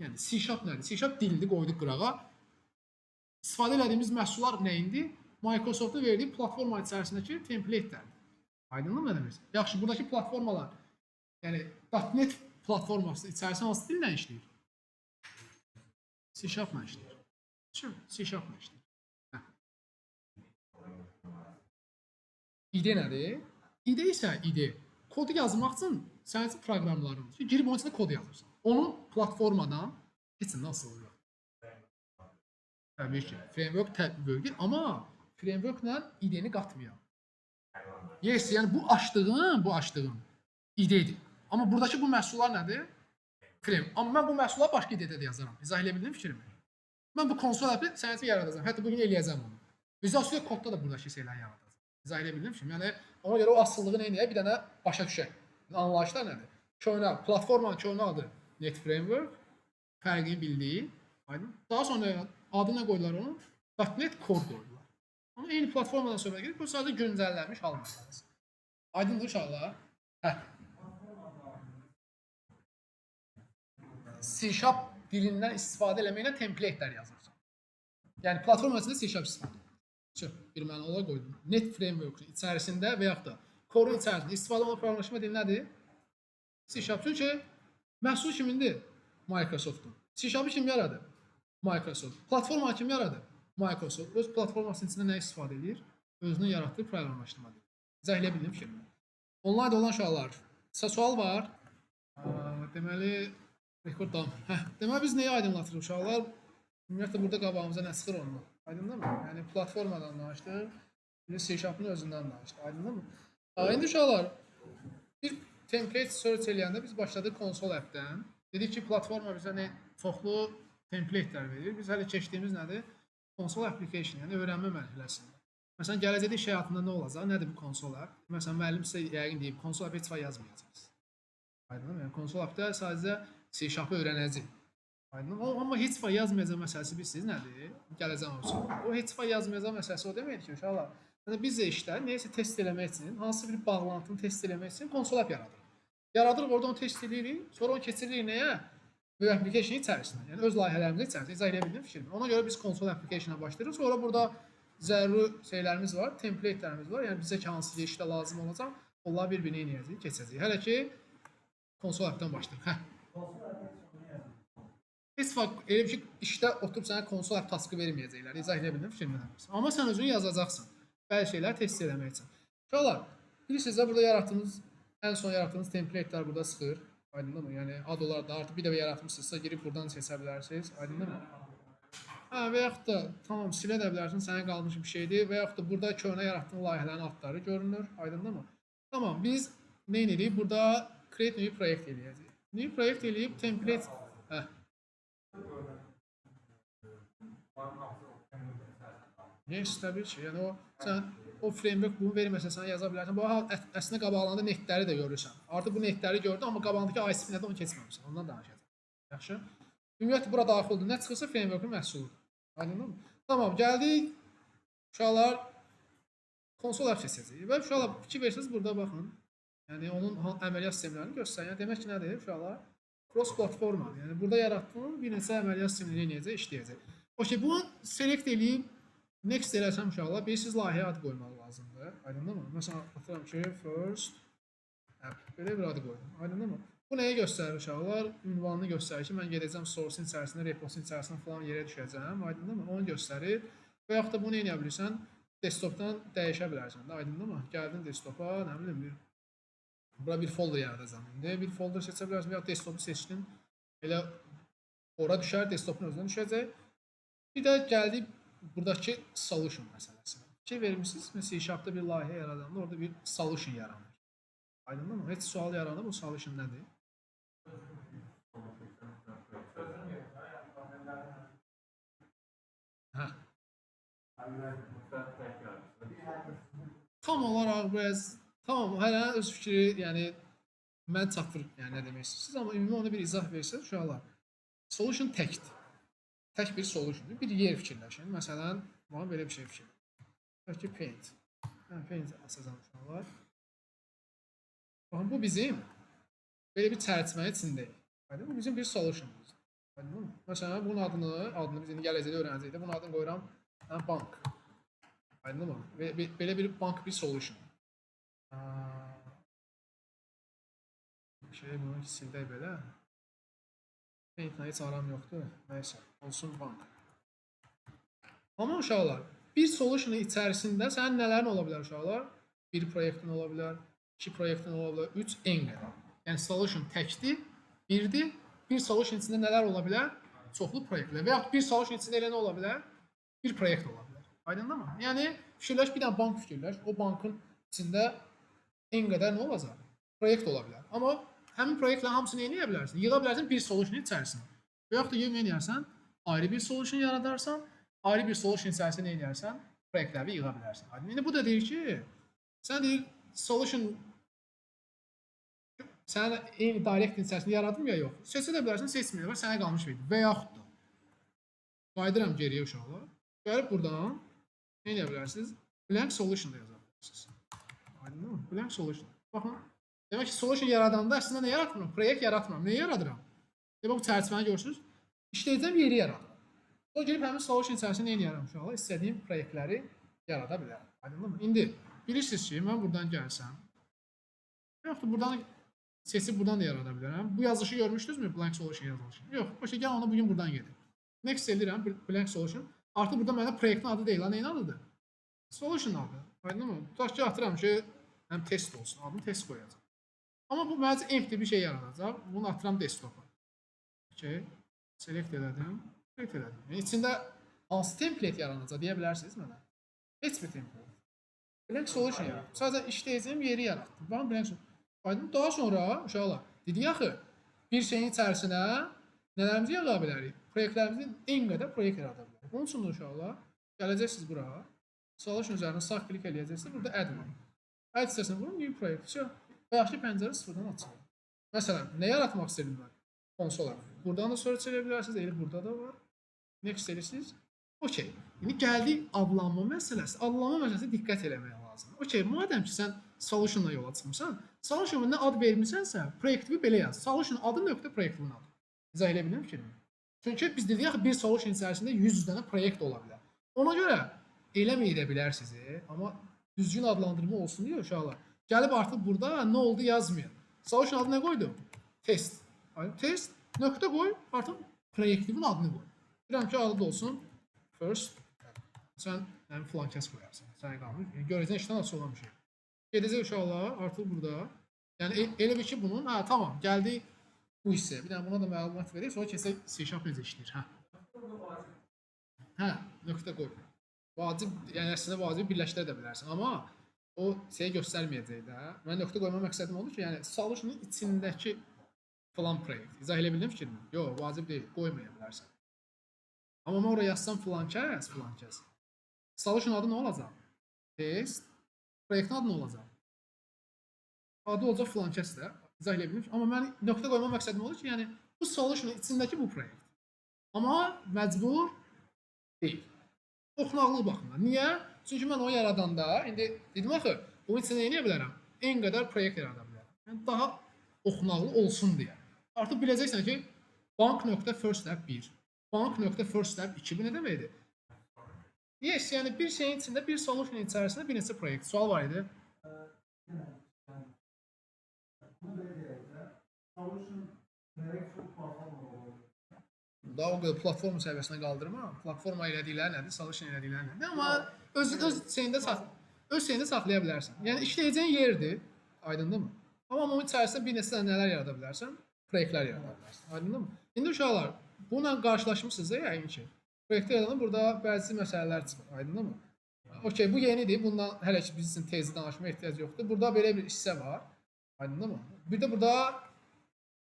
Yəni, C# nədir? C# dildir, qoyduq qırağa. İstifadə edədiyimiz məhsullar nə indi? Microsoft-un verdiyi platforma içərisindəki template'lərdir. Aydındır mı demək? Yaxşı, buradakı platformalar, yəni .NET platforması içərisində hansı dillə işləyir? C# ilə işləyir. C# ilə işləyir. IDE nədir? IDE isə IDE. Kodu yazmaq üçün sənin üçün proqramlarındır ki, girib onun içində kod yazırsan. Onun platformadan heç nə asılı yox. Təbii ki, framework tətbiq edir, amma frameworkla IDE-ni qatmıyor. Yes, yəni bu açdığım IDE-dir. Amma buradakı bu məhsullar nədir? Framework. Amma mən bu məhsulları başqa IDE-də də yazaram. İzah edə bildim fikrimi? Mən bu konsol appi sənin üçün yaradacağam. Hətta bugün eləyəcəm onu. Visual Studio Code-da da buradakı şeyləri yaradacağam. İzah edə bildim fikrimi? Yəni ona görə o asıllığı nə edir? Bir dənə başa düşək. Anlayışlar nədir? Köhnə platformanın köhnə adı Net Framework, fərqini bildiyi. Aydın. Daha sonra adına qoydular onu. .NET Core qoydular. Ama eyni platformadan söhbət gedir. Bu sadəcə güncəllənmiş hal məsələsi. Aydındır inşallah. Hə. C# dilindən istifadə eləməklə templatelər yazırsan. Yəni platforma içində C# istifadə edir. Çox bir məna olaraq qoydum. Net framework içərisində və yaxud da Core-un içərisində istifadə olunan proqramlaşma dili nədir? C#. Çünki məhsul kimindir? Microsoft-un. C#-ı kim yaradı? Microsoft. Platforma kim yaradı? Microsoft. Öz platformasının içində nə istifadə edir? Özünün yaratdığı proqramlaşma dili. İzah edə bildim fikirimi. Online'da olan uşaqlar. Sizə sual var. Deməli rekorddan. Deməli biz nəyi aydınlatırıq uşaqlar? Ümumiyyətlə burada qabağımıza nə çıxır onunla? Aydındırmı? Yəni platformadan danışdıq. Bir C#'ın özündən danışdıq. Aydındırmı? İndi uşaqlar bir template search eləyəndə biz başladıq konsol app'dən. Dedik ki platforma bizə nə çoxlu templatelər verir. Biz hələ keçdiyimiz nədir? Konsol application, yəni öyrənmə mərhələsində. Məsələn, gələcəkdə iş həyatında nə olacaq? Nədir bu konsol app? Məsələn, müəllim sizə yəqin deyib, konsol app heç vaxt yazmayacaqsınız. Aydınmı? Yəni konsol app'də sadəcə C#'ı öyrənəcək. Aydınmı? Amma heç vaxt yazmayacaq məsələsi bilirsiniz nədir? Gələcəm olsun. O heç vaxt yazmayacaq məsələsi o deməkdir ki, uşaqlar. Yəni biz də işdə nəyəsə test eləmək üçün, hansı bir bağlantını test eləmək üçün konsol app yaradırıq. Yaradırıq, orada onu test edirik, sonra onu keçiririk nəyə? Bu application içərisində. Yəni öz layihələrimizin içərisində izah edə bildim fikrimi. Ona görə biz konsol application-a başlayırıq. Sonra burada zəruri şeylərimiz var, templatelərimiz var. Yəni bizə hansı bir işdə lazım olacaq, onları bir-birinə eləyəcəyik, keçəcəyik. Hələ ki konsol app'dan başlayırıq. Heç vaxt elə bir şey işdə oturub sənə konsol app taskı verməyəcəklər. İzah edə bildim fikrimi. Amma sən özün yazacaqsan. Bəzi şeyləri test eləmək üçün. Uşaqlar, bilirsiniz də burada yaratdığımız, ən son yaratdığımız templatelər burada çıxır. Aydındır mı? Yəni ad olaraq da artıq bir dəfə yaratmışsınızsa girib buradan seçə bilərsiniz. Aydındır mı? Və yaxud da tamam silə də bilərsin, sənə qalmış bir şeydir və yaxud da burada köhnə yaratdığın layihələrin adları görünür. Aydındır mı? Tamam, biz nə edirik? Burada create new project eləyəcəyik. New project eləyib template Yes, təbii ki. Yəni sən o framework bunu verməsə sən yaza bilərsən. Bu əslində qabaqlarında netləri də görürsən. Artıq bu netləri gördün, amma qabağındakı ICP-dən onu keçməmisən. Ondan danışacağıq. Yaxşı? Ümumiyyətlə bura daxildir. Nə çıxırsa framework-un məhsuludur. Aydındır mı? Tamam, gəldik. Uşaqlar konsol app seçəcəyik. Və uşaqlar fikir versiniz burada baxın. Yəni onun əməliyyat sistemlərini göstərir. Yəni demək ki, nədir uşaqlar? Cross platforma. Yəni burada yaratdığın bir neçə əməliyyat sistemləri eləyəcək, işləyəcək. Okay, bunu select eləyib next eləsəm uşaqlar, bilirsiniz layihəyə ad qoymaq lazımdır. Aydındır mı? Məsələn, atıram ki, first app. Belə bir adı qoydum. Aydındır mı? Bu nəyi göstərir uşaqlar? Ünvanını göstərir ki, mən gedəcəm source-in içərisində, reposun içərisində falan yerə düşəcəm. Aydındır mı? Onu göstərir. Və yaxud da bunu eləyə bilirsən, desktopdan dəyişə bilərsən də. Aydındır mı? Gəldin desktopa, nə bilim, bura bir folder yaradacam. İndi bir folder seçə bilərsən və ya desktopu seçdin. Elə ora düşər, desktopun özündən düşəcək. Bir də gəldik buradakı solution məsələsi. Fikir vermişsiniz, C#'da bir layihə yaradanda orada bir solution yaranır. Aydındır mı? Heç sual yaranır, bu solution nədir? Tam olaraq biraz, tamam, hələ öz fikri, yəni mən çatdırıb, yəni nə demək istəyirsiniz, amma ümumi ona bir izah versəz, uşaqlar, solution təkdir. Tək bir solutiondur. Bir yer fikirləşin. Məsələn, bana belə bir şey fikirləşin. Bəlkə paint. Paint asacağım uşaqlar. Baxın, bu bizim belə bir çərçivənin içindəyik. Bu bizim bir solutionumuz. Məsələn, bunun adını biz indi gələcəkdə öyrənəcəyik. Bunun adını qoyuram bank. Aydındır mı? Belə bir bank bir solution. Bunu sildək belə. Paint'lə heç aram yoxdur. Nəysə, olsun bank. Amma uşaqlar, bir solution'un içərisində sənin nələrin ola bilər uşaqlar? Bir proyektin ola bilər, 2 proyektin ola bilər, 3 en qədər. Yəni solution təkdir, birdir. Bir solution içində nələr ola bilər? Çoxlu proyektlər. Və yaxud bir solution içində elə nə ola bilər? Bir proyekt ola bilər. Aydındır mı? Yəni fikirləş, bir dənə bank fikirləş. O bankın içində en qədər nə olacaq? Proyekt ola bilər. Amma həmin proyektlərin hamısını eləyə bilərsən. Yığa bilərsən bir solution içərisinə. Və yaxud da yığma eləyərsən, ayrı bir solution yaradarsan, ayrı bir solution içərisində nə eləyərsən, proyektləri yığa bilərsən. İndi bu da deyir ki, sən deyir solution sən eyni directin içərisində yaradım ya yox. Seçə də bilərsən, seçməyə bilər, sənə qalmış verdi. Və yaxud da Qayıdıram geriyə uşaqlar. Gəlib buradan nə edə bilərsiniz? Blank solution da yaza bilərsiniz. Aydınmı? Blank solution. Baxın. Demək ki, solution yaradanda əslində nə yaratmıram? Proyekt yaratmıram. Nə yaradıram? Demək bu çərçivəni görürsünüz. İşləyəcəm yeri yaradıram. O gəlib həmin solution içərisində nə edirəm uşaqlar? İstədiyim proyektləri yarada bilərəm. Aydınmı? İndi bilirsiniz ki, mən buradan gəlsəm, yoxdur, buradan seçib buradan da yarada bilərəm. Bu yazılışı görmüşdünüzmü? Blank solution yazılışı. Yox, o şey gəl onu bugün buradan gedin. Next edirəm blank solution. Artıq burada məndə proyektin adı deyil, nəyin adıdır? Solution adı. Aydınmı? Tutaq ki, atıram ki, həm test olsun. Adını test qoyacağam. Amma bu məncə empty bir şey yaradacaq. Bunu atıram desktopa. Okay. Select elədim. Select elədim. Yəni içində hansı template yaranacaq deyə bilərsiniz mənə? Heç bir template. Blank solution yaratdım. Sadəcə işləyəcəyim yeri yaratdım. Baxın blank solution. Aydın. Daha sonra uşaqlar dedik axı bir şeyin içərisinə nələrimizi yada bilərik? Proyektlərimizin en qədər proyekt yarada bilərik. Bunun üçün uşaqlar gələcəksiniz bura. Solution üzərində sağ klik eləyəcəksiniz. Burada add var. Add hissəsini vurun, new project. Bayaqki pəncərə sıfırdan açılır. Məsələn, nə yaratmaq istəyirəm mən? Konsola. Buradan da search edə bilərsiniz. Elə burada da var. Next edirsiniz. Okey. İndi gəldik adlanma məsələsi. Adlanma məsələsi diqqət eləmək lazımdır. Okey, madəm ki sən solutionla yola çıxmısan, solution'a nə ad vermisənsə, proyektivi belə yaz. Solution adı nöqtə proyektivin adı. İzah edə bilirəm fikrimi? Çünki biz dedik axı bir solution içərisində 100 dənə proyekt ola bilər. Ona görə eləməyə də bilər sizi, amma düzgün adlandırma olsun deyə uşaqlar. Gəlib artıq burada nə oldu yazmayın. Solution adı nə qoydum? Test. Test nöqtə qoy, artıq proyektivin adını qoy. Bilirəm ki, adı da olsun first. Sən filan kəs qoyarsan. Sən qalmır. Görəcəksən işdən açıq olan bir şey. Gedəcək uşaqlar artıq burada. Yəni elə bir ki bunun, hə tamam, gəldi bu hissə. Bir dənə buna da məlumat verək, sonra keçək C# necə işləyir, hə. Hə, nöqtə qoy. Vacib, yəni əslində vacib birləşdirə də bilərsən, amma o şeyi göstərməyəcək də. Mən nöqtə qoyma məqsədim odur ki, yəni solution'un içindəki filan proyekt. İzah elə bildin fikrimi? Yox, vacib deyil, qoymaya bilərsən. Amma mən oraya yazsam filan kəs. Solution adı nə olacaq? Test. Proyektin adı nə olacaq? Adı olacaq filan kəs də. İzah elə bildim. Amma mən nöqtə qoyma məqsədim odur ki, yəni bu solution'un içindəki bu proyekt. Amma məcbur deyil. Oxunaqlıq baxımından. Niyə? Çünki mən o yaradanda, indi dedim axı, bunun içində nə edə bilərəm? En qədər proyekt yarada bilərəm. Yəni daha oxunaqlı olsun deyə. Artıq biləcəksən ki, bank.firstlab 1, bank.firstlab 2 bu nə deməkdir? Yes, yəni bir şeyin içində, bir solution içərisində bir neçə proyekt. Sual var idi. Daha o qədər platforma səviyyəsinə qaldırma. Platforma elədikləri nədir, solution elədikləri nədir? Amma öz şeyində saxlaya bilərsən. Yəni işləyəcəyin yerdir, aydındırmı? Amma onun içərisində bir neçə nələr yarada bilərsən? Proyektlər yarada bilərsən, aydındırmı? İndi uşaqlar, bununla qarşılaşmışsınız da yəqin ki. Proyektlər yaradan burada bəzi məsələlər çıxır, aydındırmı? Okey, bu yenidir. Bundan hələ ki biz üçün tezli danışmaya ehtiyac yoxdur. Burada belə bir hissə var, aydındırmı? Bir də burada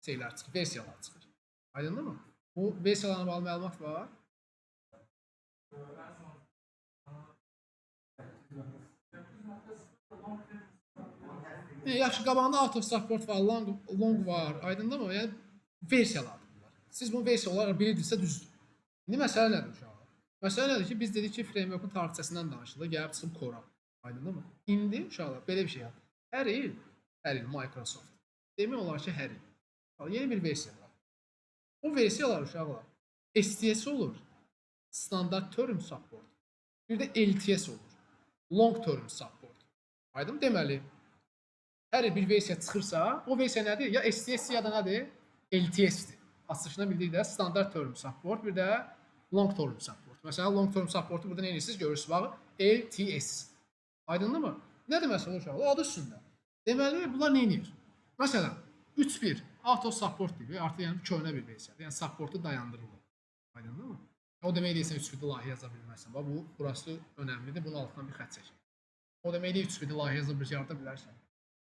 şeylər çıxır, versiyalar çıxır, aydındırmı? Bu versiyalarına bağlı məlumat var. Yaxşı, qabağında out of support var, long var, aydındırmı? Yəni versiyalardır bunlar. Siz bunu versiya olaraq bilirsinizsə düzdür. İndi məsələ nədir uşaqlar? Məsələ nədir ki, biz dedik ki, framework'un tarixçəsindən danışılır, gəlib çıxıb Core. Aydındırmı? İndi uşaqlar belə bir şey yapır. Hər il Microsoft. Demək olar ki, hər il yeni bir versiya var. O versiyalar uşaqlar STS olur, standart term support. Bir də LTS olur, long term support. Aydın deməli, hər bir versiya çıxırsa, o versiya nədir? Ya STS ya da nədir? LTS-dir. Açılışına bildirik də standart term support, bir də long term support. Məsələn, long term supportu burada nə edirsiniz? Görürsünüz, bax, LTS. Aydındır mı? Nə deməsi uşaqlar? Adı üstündə. Deməli, bunlar nə edir? Məsələn, 3.1 auto support gibi artıq yəni köhnə bir versiyadır. Yəni supportu dayandırılır. Aydındır mı? O demək deyirsən 3.1-də layihə yaza bilməzsən. Bax bu burası önəmlidir. Bunun altından bir xətt çək. O demək deyir 3.1-də layihə yazıb bir şey yarada bilərsən.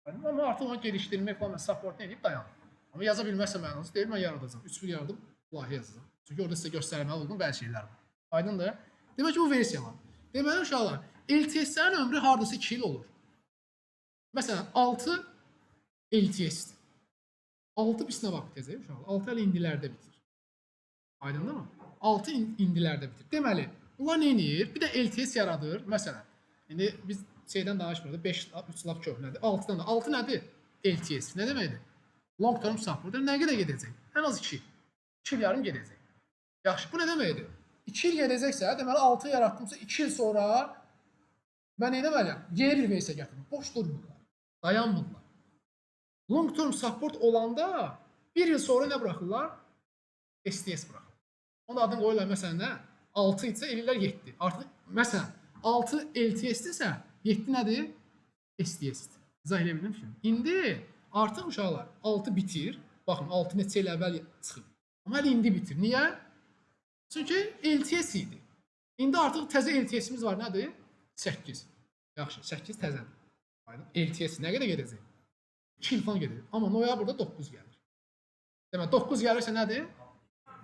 Aydın? Amma artıq onu gelişdirmək falan support nə edib dayanır. Amma yaza bilməzsən mənası deyil, mən yaradacağam. 3.1 yaradıb layihə yazacağam. Çünki orada sizə göstərməli olduğum bəzi şeylər var. Aydındır? Demək ki bu versiyalar. Deməli uşaqlar, LTS-lərin ömrü hardasa 2 il olur. Məsələn, 6 LTS-dir. 6 bitinə vaxt tezək uşaqlar. 6 hələ indilərdə bitir. Aydındır mı? 6 indilərdə bitir. Deməli, bunlar nə edir? Bir də LTS yaradır. Məsələn, indi biz şeydən danışmırıq. 5 3 lap köhnədir. 6-dan da 6 nədir? LTS. Nə deməkdir? Long term support. Nə qədər gedəcək? Ən az 2. 2 il yarım gedəcək. Yaxşı, bu nə deməkdir? 2 il gedəcəksə, deməli 6 yaratdımsa 2 il sonra mən nə etməliyəm? Yeni bir versə gətirim. Boş durmurlar. Dayanmırlar. Long term support olanda 1 il sonra nə buraxırlar? STS buraxır. Onun adını qoyurlar məsələn nə? 6 isə eləyirlər 7. Artıq məsələn 6 LTS-dirsə 7 nədir? STS-dir. İzah edə bildim ki. İndi artıq uşaqlar 6 bitir. Baxın 6 neçə il əvvəl çıxıb. Amma hələ indi bitir. Niyə? Çünki LTS idi. İndi artıq təzə LTS-imiz var. Nədir? 8. Yaxşı, 8 təzədir. LTS nə qədər gedəcək? 2 il falan gedir. Amma noyabrda 9 gəlir. Demək 9 gəlirsə nədir?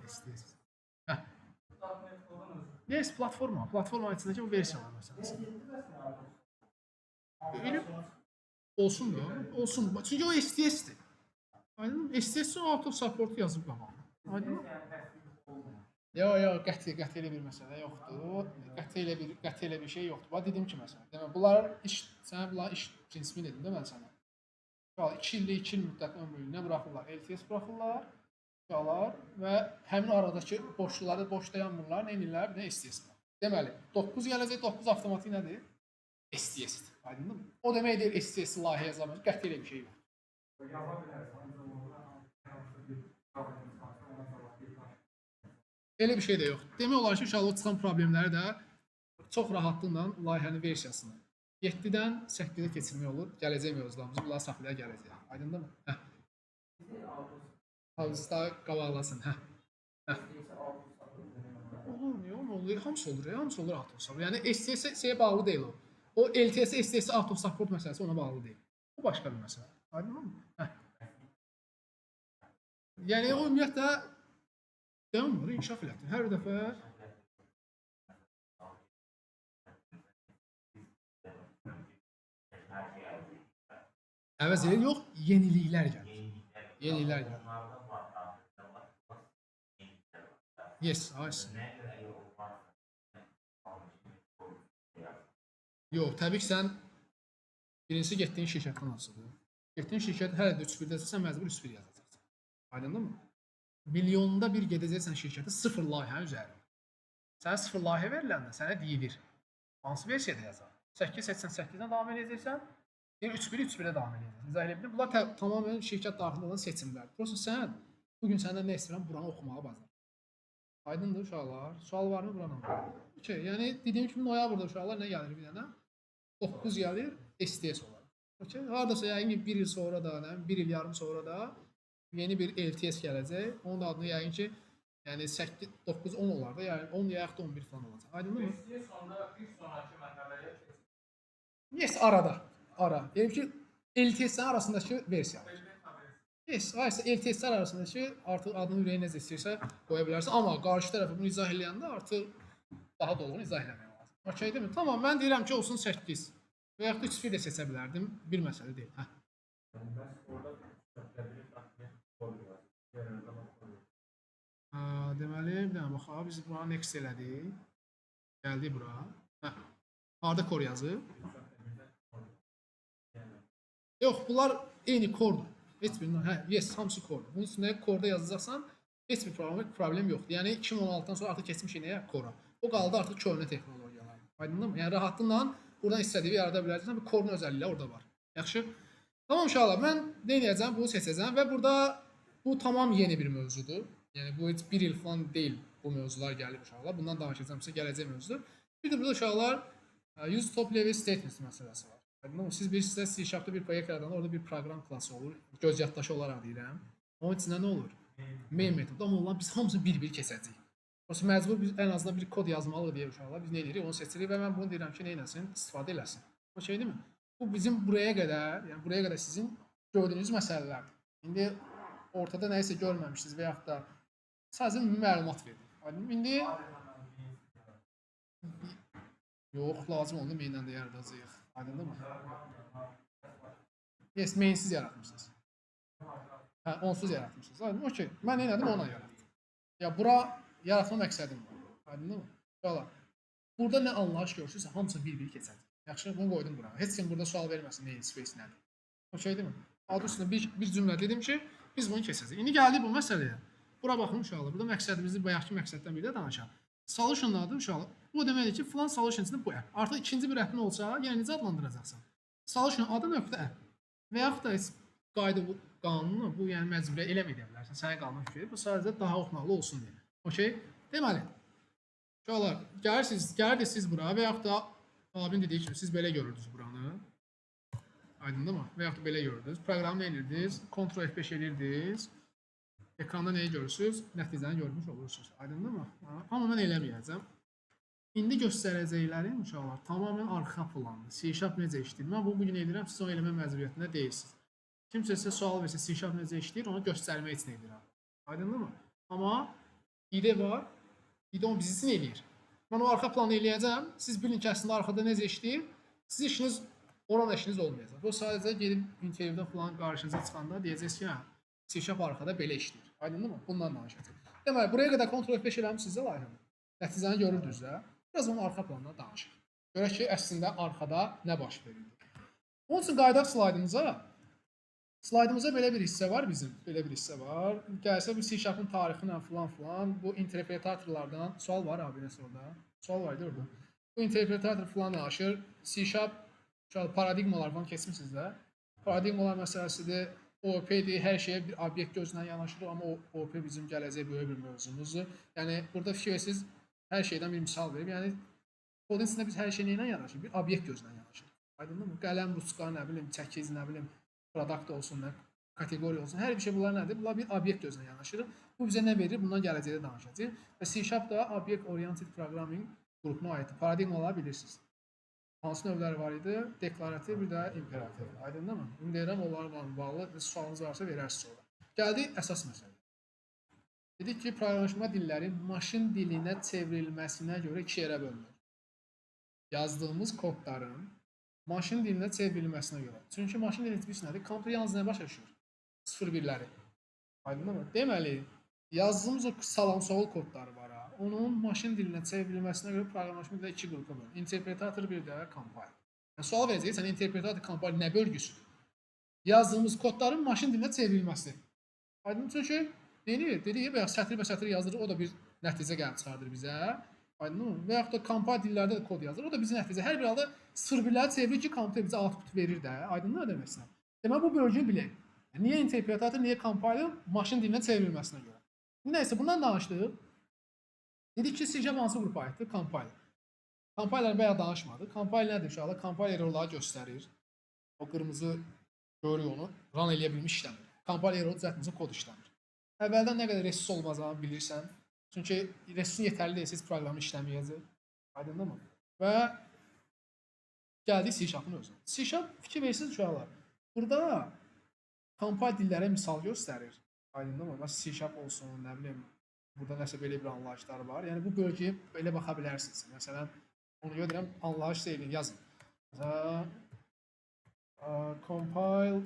STS. Hə. Yes, platforma. Platformanın içindəki bu versiyalar məsələn. Öyle olsun da. Olsun. Çünki o STS-dir. Aydın mı? STS-in out of support yazıb qabağa. Aydın mı? Yox, qəti elə bir məsələ yoxdur. Qəti elə bir şey yoxdur. Bax dedim ki məsələn, demək bunlar sənə bunların iş prinsipini dedim də mən sənə. 2 illik 2 il müddət ömrlüyünə buraxırlar. LTS buraxırlar. Və həmin aradakı boşluqları boş dayanmırlar. Nə edirlər? Bir də STS var. Deməli, 9 gələcək, 9 avtomatik nədir? STS-dir. Aydındır mı? O demək deyil, STS-i layihə yazamaz. Qəti elə bir şey yox. Elə bir şey də yox. Demək olar ki, inşallah o çıxan problemləri də çox rahatlıqla layihənin versiyasını 7-dən 8-ə keçirmək olur. Gələcək mövzularımızı bunları saxlaya gələcək. Aydındır mı? Hə. Havuzda qabaqlasın. Hə. Hə. Olur, niyə olur? Hamısı olur, hamısı olur auto support. Yəni STS-yə bağlı deyil o. O LTS, STS auto support məsələsi ona bağlı deyil. Bu başqa bir məsələ. Aydındır mı? Hə. Yəni o ümumiyyətlə devamlı inkişaf elətdir. Hər dəfə əvəz edir, yox, yeniliklər gəlir. Yeniliklər gəlir. Yes, aysin. Yox, təbii ki, sən birincisi getdiyin şirkətdən asılıdır. Getdiyin şirkət hələ də 3-1-dəsə sən məcbur 3-1 yazacaqsan. Aydındır mı? Milyonda bir gedəcəksən şirkətə 0 layihə üzərində. Sənə 0 layihə veriləndə sənə deyilir. Hansı versiyada yazar? 8 seçsən 8-dən davam edəcəksən, 3-1-3-1-ə davam edəcəksən. İzah edə bildim. Bunlar tamamilə şirkət daxilində olan seçimlərdir. Prosta sən bugün səndən nə istəyirəm? Buranı oxumağa bacar. Aydındır uşaqlar? Sual varmı buranın? Okay, yəni dediyim kimi noyabrda uşaqlar nə gəlir bir dənə? 9 gəlir, STS olar. Okay? Hardasa yəqin ki 1 il sonra da, 1 il yarım sonra da yeni bir LTS gələcək. Onun da adını yəqin ki yəni 8, 9, 10 olar da, yəni 10 ya da 11 falan olacaq. Aydındır mı? STS sonda bir sonraki mərhələyə keçir. Yes, arada. Ara. Yəni ki LTS-lərin arasındakı versiya. Yes, aysa LTS-lər arasındakı artıq adını ürəyə necə istəyirsə qoya bilərsən. Amma qarşı tərəfə bunu izah eləyəndə artıq daha dolğun izah eləmək lazım. Okey deyilmi? Tamam, mən deyirəm ki olsun 8 və yaxud da 3-1 də seçə bilərdim. Bir məsələ deyil. Hə. Deməli, bir dənə baxaq. Biz bura next elədik. Gəldik bura. Hə. Harda kor yazıb? Yox, bunlar eyni kordur. Heç bir, hə, yes, hamısı kordur. Bunun üstündə korda yazacaqsan, heç bir problem yoxdur. Yəni 2016-dan sonra artıq keçmişik nəyə? Kora. O qaldı artıq köhnə texnologiyalar. Aydındır mı? Yəni rahatlıqla buradan istədiyi yarada bilərsən. Bu korun özəllikləri orada var. Yaxşı. Tamam uşaqlar, mən nə edəcəm? Bunu seçəcəm və burada bu tamam yeni bir mövzudur. Yəni bu heç 1 il falan deyil bu mövzular gəlib uşaqlar. Bundan danışacağımsa gələcək mövzudur. Bir də burada uşaqlar use top level statements məsələsi var. Siz bilirsiniz, C# bir proyekt yaradanda orada bir proqram klassı olur. Göz yaddaşı olaraq deyirəm. Onun içində nə olur? Main metod. Amma onlar biz hamısını bir-bir keçəcəyik. Prosta məcbur biz ən azından bir kod yazmalıyıq deyə uşaqlar. Biz nə edirik? Onu seçirik və mən bunu deyirəm ki, nə etsin? İstifadə eləsin. O şey deyilmi? Bu bizim buraya qədər, yəni buraya qədər sizin gördüyünüz məsələlərdir. İndi ortada nəyisə görməmişsiniz və yaxud da sadəcə məlumat verdik. İndi yox, lazım oldu mainlə də yaradacağıq. Aydındır mı? Yes, mainsiz yaratmışsınız. Hə, onsuz yaratmışsınız. Aydın, okey. Mən nə elədim, ona yarattım. Ya bura yaratma məqsədim var. Aydındır mı? Uşaqlar, burada nə anlayış görürsünüzsə, hamısını bir-bir keçəcək. Yaxşı, bunu qoydum bura. Heç kim burada sual verməsin, namespace nədir? Okeydirmi? Adı üstündə bir cümlə dedim ki, biz bunu keçəcəyik. İndi gəldik bu məsələyə. Bura baxın uşaqlar, burada məqsədimizi bayaqki məqsəddən biri də danışaq. Solution adı uşaqlar. Bu deməkdir ki, filan solution içində bu app. Artıq ikinci bir app'in olsa, yəni necə adlandıracaqsan? Solution adı nöqtə app. Və yaxud da qayda bu qanunu, bu yəni məcburiyyət eləməyə bilərsən. Sənə qanun fikri, bu sadəcə daha oxunaqlı olsun deyə. Okey? Deməli, uşaqlar, gəlirsiniz siz bura və yaxud da abim dediyi kimi siz belə görürdünüz buranı. Aydındır mı? Və yaxud da belə görürdünüz. Proqramı nə edirdiniz? Ctrl F5 edirdiniz. Ekranda nəyi görürsünüz? Nəticəni görmüş olursunuz. Aydındır mı? Amma mən eləməyəcəm. İndi göstərəcəklərim uşaqlar tamamilə arxa plandır. C# necə işləyir? Mən bunu bugün edirəm, siz o eləmə məcburiyyətində deyilsiniz. Kimsə sizə sual versə C# necə işləyir, onu göstərmək üçün edirəm. Aydındır mı? Amma ide var. İde onu bizi için eləyir. Mən o arxa planı eləyəcəm. Siz bilin ki, əslində arxada necə işləyir. Siz işiniz, oran işiniz olmayacaq. O sadəcə gedib intervyuda falan qarşınıza çıxanda deyəcəksiniz ki, hə, C# arxada belə işləyir. Aydındır mı? Bundan danışacağıq. Deməli, buraya qədər Ctrl F5 eləmişsinizsə layihəni. Nəticəni görürdünüz də. Biraz onun arxa planından danışaq. Görək ki, əslində arxada nə baş verir. Onun üçün qayıdaq slaydımıza. Slaydımıza belə bir hissə var bizim. Belə bir hissə var. Gəlsə bu C#'ın tarixinə falan bu interpretatorlardan sual var abi nəsə orada. Sual var idi orada. Bu interpretator falan danışır. C# paradigmalar falan keçmisiniz də. Paradigmalar məsələsidir. OOP-dir, hər şeyə bir obyekt gözlə yanaşır, amma OOP bizim gələcək böyük bir mövzumuzdur. Yəni burada fikir versiniz, hər şeydən bir misal verib. Yəni kodun içində biz hər şey nə ilə yanaşır? Bir obyekt gözlə yanaşır. Aydındır mı? Qələm, ruska, nə bilim, çəkic, nə bilim, product olsun, nə kateqoriya olsun. Hər bir şey bunlar nədir? Bunlar bir obyekt gözlə yanaşır. Bu bizə nə verir? Bundan gələcəkdə danışacağıq. Və C# da Object Oriented Programming qrupuna aiddir. Paradigmaları bilirsiniz. Hansı növləri var idi? Deklarativ, bir də imperativ. Aydındır mı? İndi deyirəm, onlarla bağlı sualınız varsa verərsiniz sonra. Gəldik əsas məsələ. Dedik ki, proqramlaşma dilləri maşın dilinə çevrilməsinə görə iki yerə bölünür. Yazdığımız kodların maşın dilinə çevrilməsinə görə. Çünki maşın dilini nədir? Kompüter yalnız nə başa düşür? 0-1-ləri. Aydındır mı? Deməli, yazdığımız o salam-soğul kodları var. Onun maşın dilinə çevrilməsinə görə proqramlaşma dilləri iki qrupa bölünür. Interpretator, bir də compiler. Yəni, sual verəcək, sən interpretator, compiler nə bölgüsüdür? Yazdığımız kodların maşın dilinə çevrilməsi. Aydın, çünki dedik, sətr və sətr yazdırır, o da bir nəticə gəlib çıxardır bizə. Aydın mı? Və yaxud da compiler dillərdə də kod yazır, o da bizə nəticə. Hər bir halda 0-1-ləri çevirir ki, kompüter bizə output verir də. Aydın nə demək istəyirəm? Deməli, bu bölgünü bilək. Niyə interpretator, niyə compiler? Maşın dilinə çevrilməsinə görə. Nəysə, bundan danışdıq. Dedik ki, C# hansı qrupa aiddir? Compiler. Compiler bayaq danışmadı. Compiler nədir uşaqlar? Compiler errorları göstərir. O qırmızı görüyor onu. Run eləyə bilmiş işləmir. Compiler error düzəltməsə kod işləmir. Əvvəldən nə qədər resus olmazını bilirsən. Çünki resusun yetərli deyilsə proqramı işləməyəcək. Aydındır mı? Və gəldik C#'ın özünə. C# fikir versiniz uşaqlar. Burada compiler dillərə misal göstərir. Aydındır mı? Məsələn, C# olsun, nə bilim, burada nəsə belə bir anlayışlar var. Yəni bu bölgəyə belə baxa bilərsiniz. Məsələn, onu görürəm, anlayış deyilin, yazın. Məsələn, compile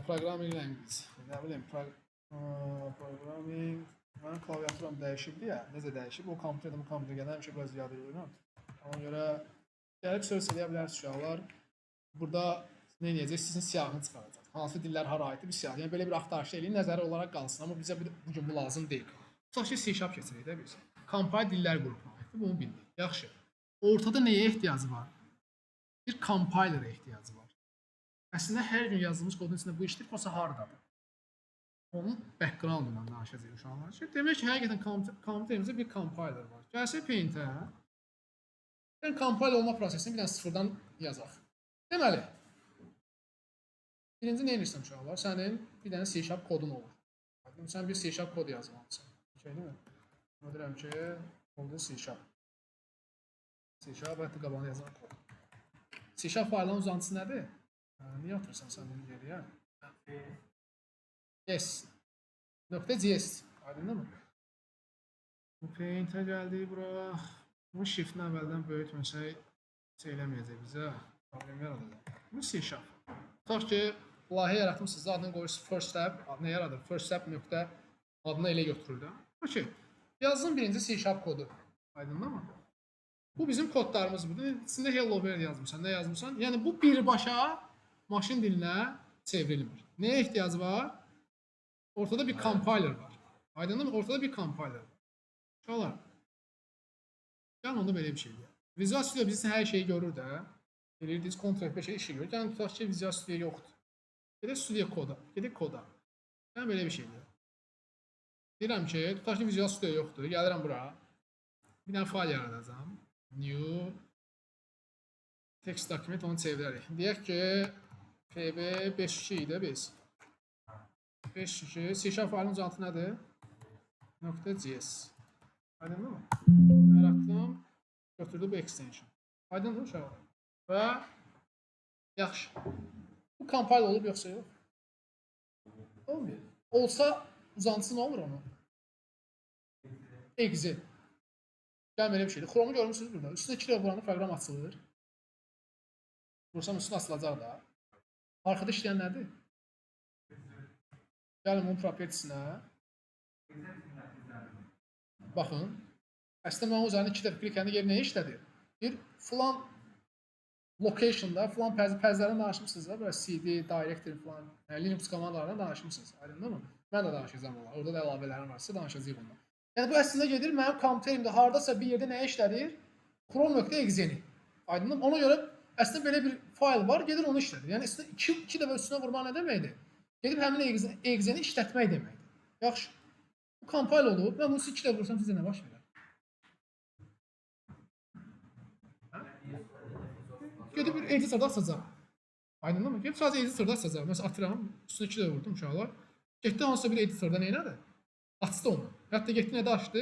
programming language. Nə bilim, programming, mənim klaviaturam dəyişibdi ya, necə dəyişib? O kompüterdən bu kompüterə gələn həmişə biraz yad edirəm. Ona görə gəlib search edə bilərsiniz uşaqlar. Burada nə edəcək? Sizin siyahını çıxaracaq. Hansı dillər hara aiddir bir siyah. Yəni belə bir axtarış eləyin, nəzəri olaraq qalsın. Amma bizə bugün bu lazım deyil. Tutaq ki, C# keçirik də biz. Compiler dillər qrupuna aiddir. Bunu bildik. Yaxşı. Ortada nəyə ehtiyacı var? Bir compilerə ehtiyacı var. Əslində hər gün yazdığımız kodun içində bu işdir, yoxsa hardadır? Onun background-undan danışacağıq uşaqlar. Demək ki, həqiqətən kompüterimizdə bir compiler var. Gəlsə Paint-ə. Yəni compiler olma prosesini bir dənə sıfırdan yazaq. Deməli, birinci nə edirsən uşaqlar? Sənin bir dənə C# kodun olur. Sən bir C# kod yazmalısan. Şey deyil mi? Nə deyirəm ki, oldu C#. C# və qabağına yazan kod. C# faylın uzantısı nədir? Niyə atırsan sən bunu geriyə? Yes. .js. Aydındır mı? Bu Paint-ə gəldik bura. Bu shift-ni əvvəldən böyütməsək şey eləməyəcək bizə. Problem yaradacaq. Bu C#. Tutaq ki, layihə yaratmışsınız, adını qoyursunuz first step, nə yaradır? First step nöqtə Adını elə götürür də. Okey. Yazdım birinci C# kodu. Aydındır mı? Bu bizim kodlarımız budur. İçində hello world yazmısan, nə yazmısan? Yəni bu birbaşa maşın dilinə çevrilmir. Nəyə ehtiyac var? Ortada bir compiler var. Aydındır mı? Ortada bir compiler var. Uşaqlar. Yəni onda belə bir şey deyək. Visual Studio bizim hər şeyi görür də. Bilirdiniz, Ctrl F5 işi görür. Yəni tutaq ki, Visual Studio yoxdur. Gedək Studio koda. Gedək koda. Yəni belə bir şey deyək. Deyirəm ki, tutaq ki, Visual Studio yoxdur. Gəlirəm bura. Bir dənə fayl yaradacağam. New text document, onu çevirərik. Deyək ki, pb52 idi biz. 52 C# faylın uzantı nədir? .js. Aydındır mı? Yaratdım. Götürdü bu extension. Aydındır uşaq. Və yaxşı. Bu compile olub yoxsa yox? Olmuyor. Olsa uzantısı nə olur onun? Exe. Gəlin belə bir şeydir. Chrome'u görmüsünüz burada. Üstünə 2 dəfə vuranda proqram açılır. Vursam üstünə açılacaq da. Arkada işləyən nədir? Gəlin bunun propertisinə. Baxın. Əslində mən üzərində 2 dəfə klik edəndə yer nəyə işlədir? Bir filan location'da filan pəzlərdən danışmışsınız da. Böyle CD, directory filan, Linux komandalarından danışmışsınız. Aydındır mı? Mən də danışacağım onlar. Orada da əlavələrim varsa danışacağıq onlar. Yəni bu əslində gedir mənim kompüterimdə hardasa bir yerdə nəyə işlədir? Chrome.exe-ni. Aydındır mı? Ona görə əslində belə bir fayl var, gedir onu işlədir. Yəni əslində 2 dəfə üstünə vurmaq nə deməkdir? Gedib həmin exe-ni işlətmək deməkdir. Yaxşı. Bu compile olub. Mən bunu 2 dəfə vursam sizə nə baş verər? Gedib bir editorda açacaq. Aydındır mı? Gedib sadəcə editorda açacaq. Məsələn atıram, üstünə 2 dəfə vurdum uşaqlar. Getdi hansısa bir editorda nə elədi? Açdı onu. Hətta getdi nədə açdı?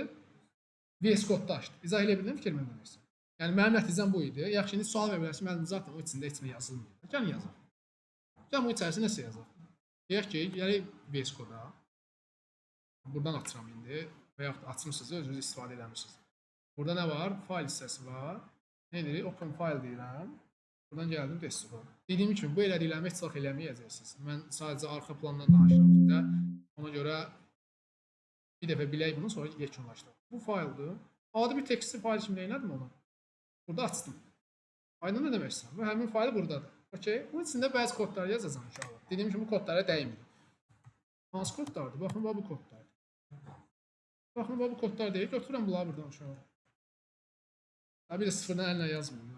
VS Code'da açdı. İzah edə bildim fikrimi demək. Yəni mənim nəticəm bu idi. Yaxşı, indi sual verə bilərsən, mənim zaten o içində heç nə yazılmır. Gəlin yazaq. Gəlin bu içərisində nəsə yazaq. Deyək ki, gələk VS Code'a. Buradan açıram indi. Və yaxud açmışsınız, özünüz istifadə eləmişsiniz. Burada nə var? Fayl hissəsi var. Nə deyirik? Open file deyirəm. Buradan gəldim desktop'a. Dediyim kimi bu elədiklərimi heç vaxt eləməyəcəksiniz. Mən sadəcə arxa plandan danışıram sizə. Ona görə bir dəfə bilək bunu, sonra yekunlaşdıraq. Bu fayldır. Adi bir tekstli fayl kimi elədim onu. Burada açdım. Aydın nə demək istəyirəm? Bu həmin fayl buradadır. Okey. Bunun içində bəzi kodlar yazacağam inşallah. Dediyim kimi bu kodlara dəymirik. Hansı kodlardır? Baxın, bu kodlardır. Baxın, bu kodlar deyil. Götürürəm bunları buradan uşağa. Bir də sıfırdan əlinə yazmayın.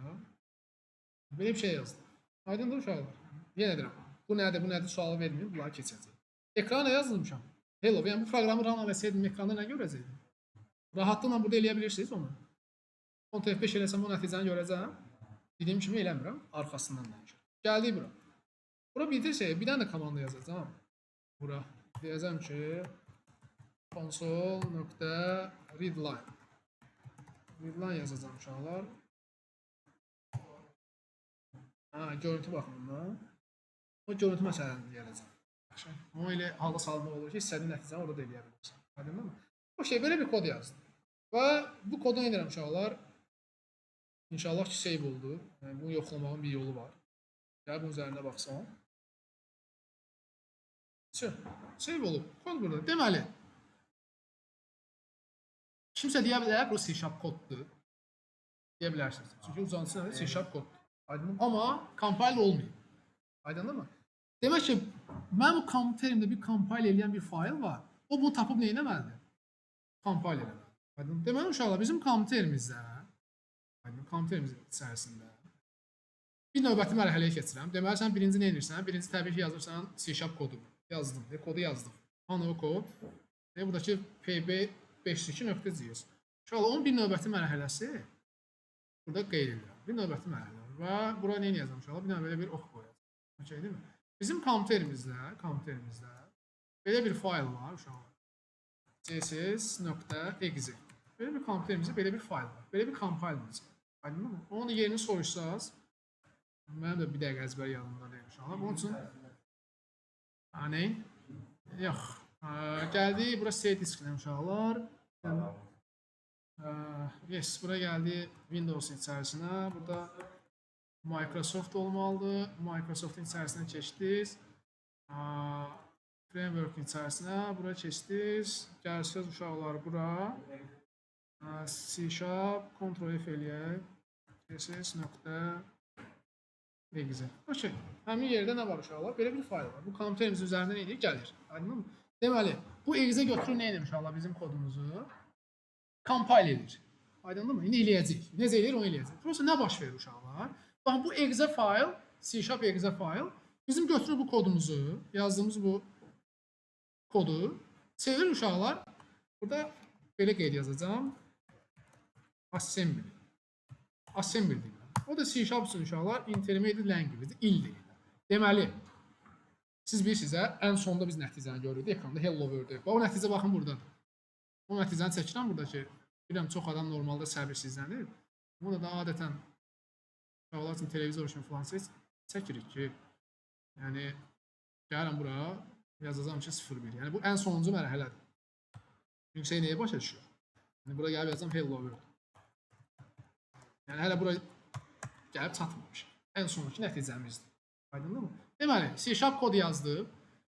Belə bir şey yazdım. Aydındır uşaqlar. Yenə deyirəm. Bu nədir, bu nədir sualı verməyim. Bunları keçəcək. Ekrana yazılmışam. Hello. Yəni bu proqramı run eləsəydim ekranda nə görəcəkdim? Rahatlıqla burada eləyə bilirsiniz onu. Ctrl F5 eləsəm o nəticəni görəcəm. Dediyim kimi eləmirəm. Arxasından dəyişir. Gəldik bura. Bura bir şey, bir dənə də komanda yazacağam. Bura. Deyəcəm ki console.readline. Readline yazacağım uşaqlar. Görüntü baxımından. O görüntü məsələni gələcəm. Yaxşı. Onu ilə halda salmaq olur ki, istədiyin nəticəni orada da eləyə bilirsən. Aydındır mı? O şey, belə bir kod yazdım. Və bu kodu edirəm uşaqlar. İnşallah ki, save oldu. Yəni, bunu yoxlamağın bir yolu var. Gəl bunun üzərində baxsam. Save olub. Kod burada. Deməli, kimsə deyə bilər, bu C# koddur. Deyə bilərsiniz. Çünki uzantısı nədir? C# koddur. Aydındır mı? Amma compile olmuyor. Aydındır mı? Demək ki, mənim bu kompüterimdə bir compile eləyən bir fayl var. O bunu tapıb nə etməlidir? Compile eləməlidir. Aydındır. Deməli uşaqlar, bizim kompüterimizdə, kompüterimizin içərisində bir növbəti mərhələyə keçirəm. Deməli, sən birinci nə edirsən? Birinci təbii ki, yazırsan C# kodu. Yazdım. Kodu yazdım. Hanı o kod? Buradakı pb52.js. Uşaqlar, onun bir növbəti mərhələsi burada qeyd edirəm. Bir növbəti mərhələ. Və bura nə yazam uşaqlar? Bir dənə belə bir ox qoyacam. Okey, değil mi? Bizim kompüterimizdə belə bir fayl var uşaqlar. css.exe. Belə bir kompüterimizdə belə bir fayl var. Belə bir compile-miz. Aydındır mı? Onun da yerini soruşsaz, mənim də bir dəqiqə əzbər yanımda deyim uşaqlar. Bunun üçün nə? Yox. Gəldi, bura C diskinə uşaqlar. Yes, bura gəldi Windows-un içərisinə. Burada Microsoft olmalıdır. Microsoft-un içərisindən keçdiniz. Framework içərisinə bura keçdiniz. Gəlsiniz uşaqlar bura. C#, Ctrl F eləyək. CSS nöqtə exe. Okey. Həmin yerdə nə var uşaqlar? Belə bir fayl var. Bu konteynerimizin üzərindən eləyir, gəlir. Aydınmı? Deməli, bu exe götürür nə edir uşaqlar bizim kodumuzu? Compile edir. Aydınmı? İndi eləyəcək. Necə eləyir, onu eləyəcək. Prosta nə baş verir uşaqlar? Baxın, bu exe fayl, C# exe fayl bizim götürür bu kodumuzu, yazdığımız bu kodu çevirir uşaqlar. Burada belə qeyd yazacağam. Assembly. Assembly deyirlər. O da C# üçün uşaqlar intermediate language, il deyirlər. Deməli, siz bilirsiniz, ən sonda biz nəticəni görürük ekranda hello world. O nəticə baxın buradadır. O nəticəni çəkirəm buradakı. Bilirəm, çox adam normalda səbirsizlənir. Bunu da adətən uşaqlar üçün televizor üçün falan çəkirik ki, yəni gəlirəm bura, yazacağım ki 01. Yəni bu ən sonuncu mərhələdir. Yüksək nəyə başa düşür? Yəni bura gəlib yazacağım hello world. Yəni hələ bura gəlib çatmamış. Ən sonuncu nəticəmizdir. Aydındır mı? Deməli, C# kod yazdı.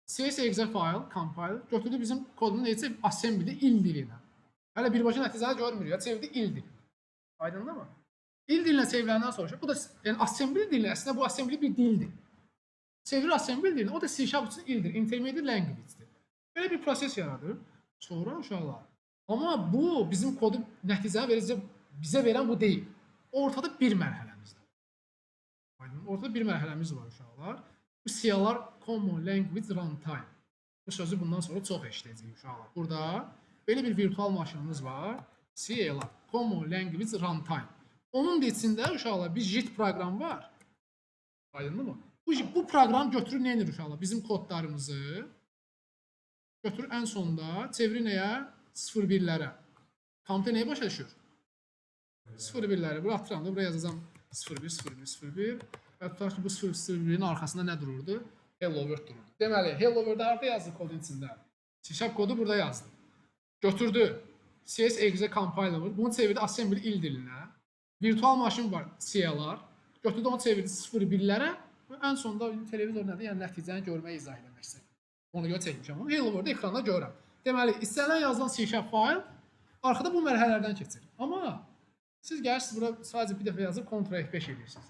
CS exe file, compile götürdü bizim kodunu necə assembly il dilinə. Hələ birbaşa nəticəni görmürük, çevirdi il dilinə. Aydındır mı? İl dilinə çevriləndən sonra bu da yəni assembly dilinə əslində bu assembly bir dildir. Çevirir assembly dilinə, o da C# üçün ildir, intermediate language-dir. Belə bir proses yaradır. Sonra uşaqlar. Amma bu bizim kodu nəticəni verəcək bizə verən bu deyil. Ortada bir mərhələmizdir. Aydın, ortada bir mərhələmiz var uşaqlar. Bu C-lar Common Language Runtime. Bu sözü bundan sonra çox eşidəcəyik uşaqlar. Burada belə bir virtual maşınımız var. C-lar Common Language Runtime. Onun da içində uşaqlar bir JIT proqram var. Aydındır mı? Bu proqram götürür nə edir uşaqlar? Bizim kodlarımızı götürür ən sonda çevirir nəyə? 01-lərə. Komuta nəyə başa düşür? 01-ləri bura atıram da, buraya yazacağam 01. Və tutaq ki, bu 01-in arxasında nə dururdu? Hello world dururdu. Deməli, hello world harada yazdı kodun içində? C# kodu burada yazdı. Götürdü. CS exe compiler var. Bunu çevirdi assembly il dilinə. Virtual maşın var, C-lar. Götürdü onu çevirdi 01-lərə. Və ən sonunda televizor nədir? Yəni nəticəni görməyi izah eləmək istəyir. Onu görə çəkmişəm. Hello world ekranda görürəm. Deməli, istənilən yazılan C# fayl arxada bu mərhələlərdən keçir. Amma siz gəlirsiniz bura sadəcə bir dəfə yazıb Ctrl F5 edirsiniz.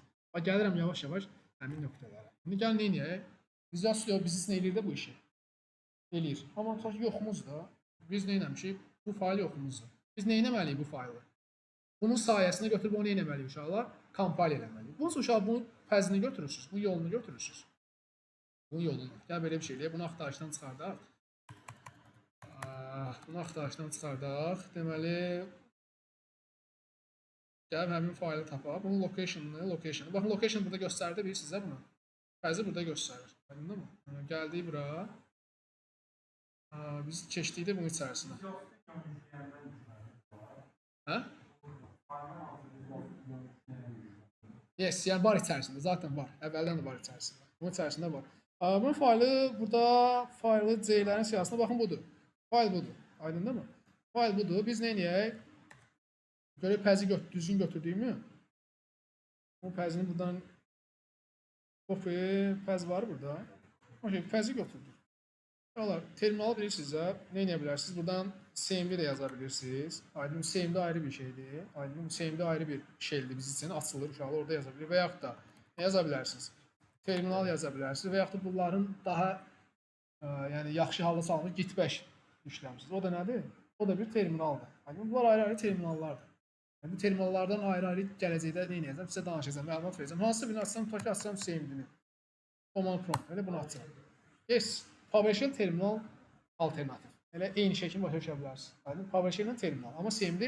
Gəlirəm yavaş-yavaş həmin nöqtələrə. İndi gəl nə edək? Visual Studio bizi nə eləyir də bu işi? Eləyir. Amma tutaq ki, yoxumuz da. Biz nə etmişik? Bu fayl yoxumuzdur. Biz nə etməliyik bu faylı? Bunun sayəsində götürüb onu nə etməliyik uşaqlar? Compile eləməliyik. Bunun uşaqlar bunun fəzini götürürsünüz, bu yolunu götürürsünüz. Bunun yolunu. Gəl belə bir şey eləyək. Bunu axtarışdan çıxardaq. Bunu axtarışdan çıxardaq. Deməli, gəlib həmin faylı tapaq. Bunun location'ını. Baxın, location burada göstərdi bilirsiniz bunu. Fəzi burada göstərir. Aydındır mı? Gəldik bura. Biz keçdik də bunun içərisinə. Hə? Yes, yəni var içərisində. Zaten var. Əvvəldən də var içərisində. Bunun içərisində var. Bunun faylı burada faylı C-lərin siyahısına baxın budur. Fayl budur. Aydındır mı? Fayl budur. Biz nə edək? Görək pəzi düzgün götürdüyümü. O pəzini buradan pəz var burada. Okey, pəzi götürdük. Terminalı bilirsiniz, nə edə bilərsiniz? Buradan CMD də yaza bilirsiniz. Aydın, CMD ayrı bir şeydir. Aydın, CMD ayrı bir şeydir biz üçün açılır, uşaqlar orada yaza bilir. Və yaxud da nə yaza bilərsiniz? Terminal yaza bilərsiniz və yaxud da bunların daha yəni yaxşı halda salınır Git 5 işləmişsiniz. O da nədir? O da bir terminaldır. Aydın, bunlar ayrı-ayrı terminallardır. Bu terminallardan ayrı-ayrı gələcəkdə nə edəcəm? Sizə danışacağım, məlumat verəcəm. Hansı birini açsam, tutaq ki, açsam CMD-ni. Command prompt, elə bunu açacağım. Yes, PowerShell terminal alternativ. Elə eyni şəkildə başa düşə bilərsiniz. Aydın, PowerShell terminal, amma CMD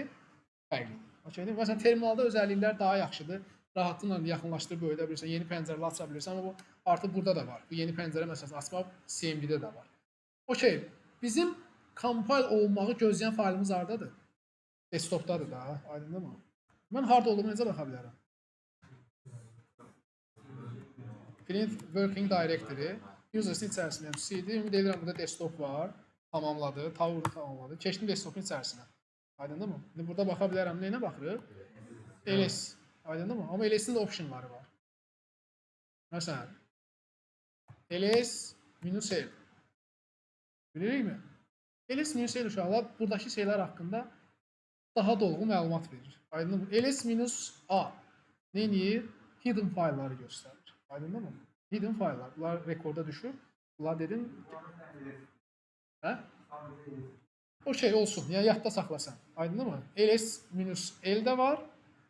fərqlidir. Məsələn, terminalda özəlliklər daha yaxşıdır. Rahatlıqla yaxınlaşdırıb böyüdə bilirsən, yeni pəncərələr aça bilirsən, amma bu artıq burada da var. Bu yeni pəncərə məsələn açmaq CMD-də də var. Okey, bizim compile olunmağı gözləyən faylımız hardadır? Desktopdadır da, aydındır mı? Mən harda olduğunu necə baxa bilərəm? Print Working Directory. Users'ın içərisində CD. Ümid edirəm burada desktop var. Tamamladı, tavırı tamamladı. Keçdim desktopun içərisinə. Aydındır mı? İndi burada baxa bilərəm. Nəyinə baxırıq? LS. Aydındır mı? Amma LS-in də optionları var. Məsələn, LS -L. Bilirikmi? ls-l uşaqlar buradakı şeylər haqqında daha dolğun məlumat verir. Aydındır mı? ls-a nə edir? Hidden faylları göstərir. Aydındır mı? Hidden fayllar. Bunlar rekorda düşür. Bunlar dedim, hə? O şey olsun. Yəni yadda saxlasan. Aydındır mı? ls-l də var.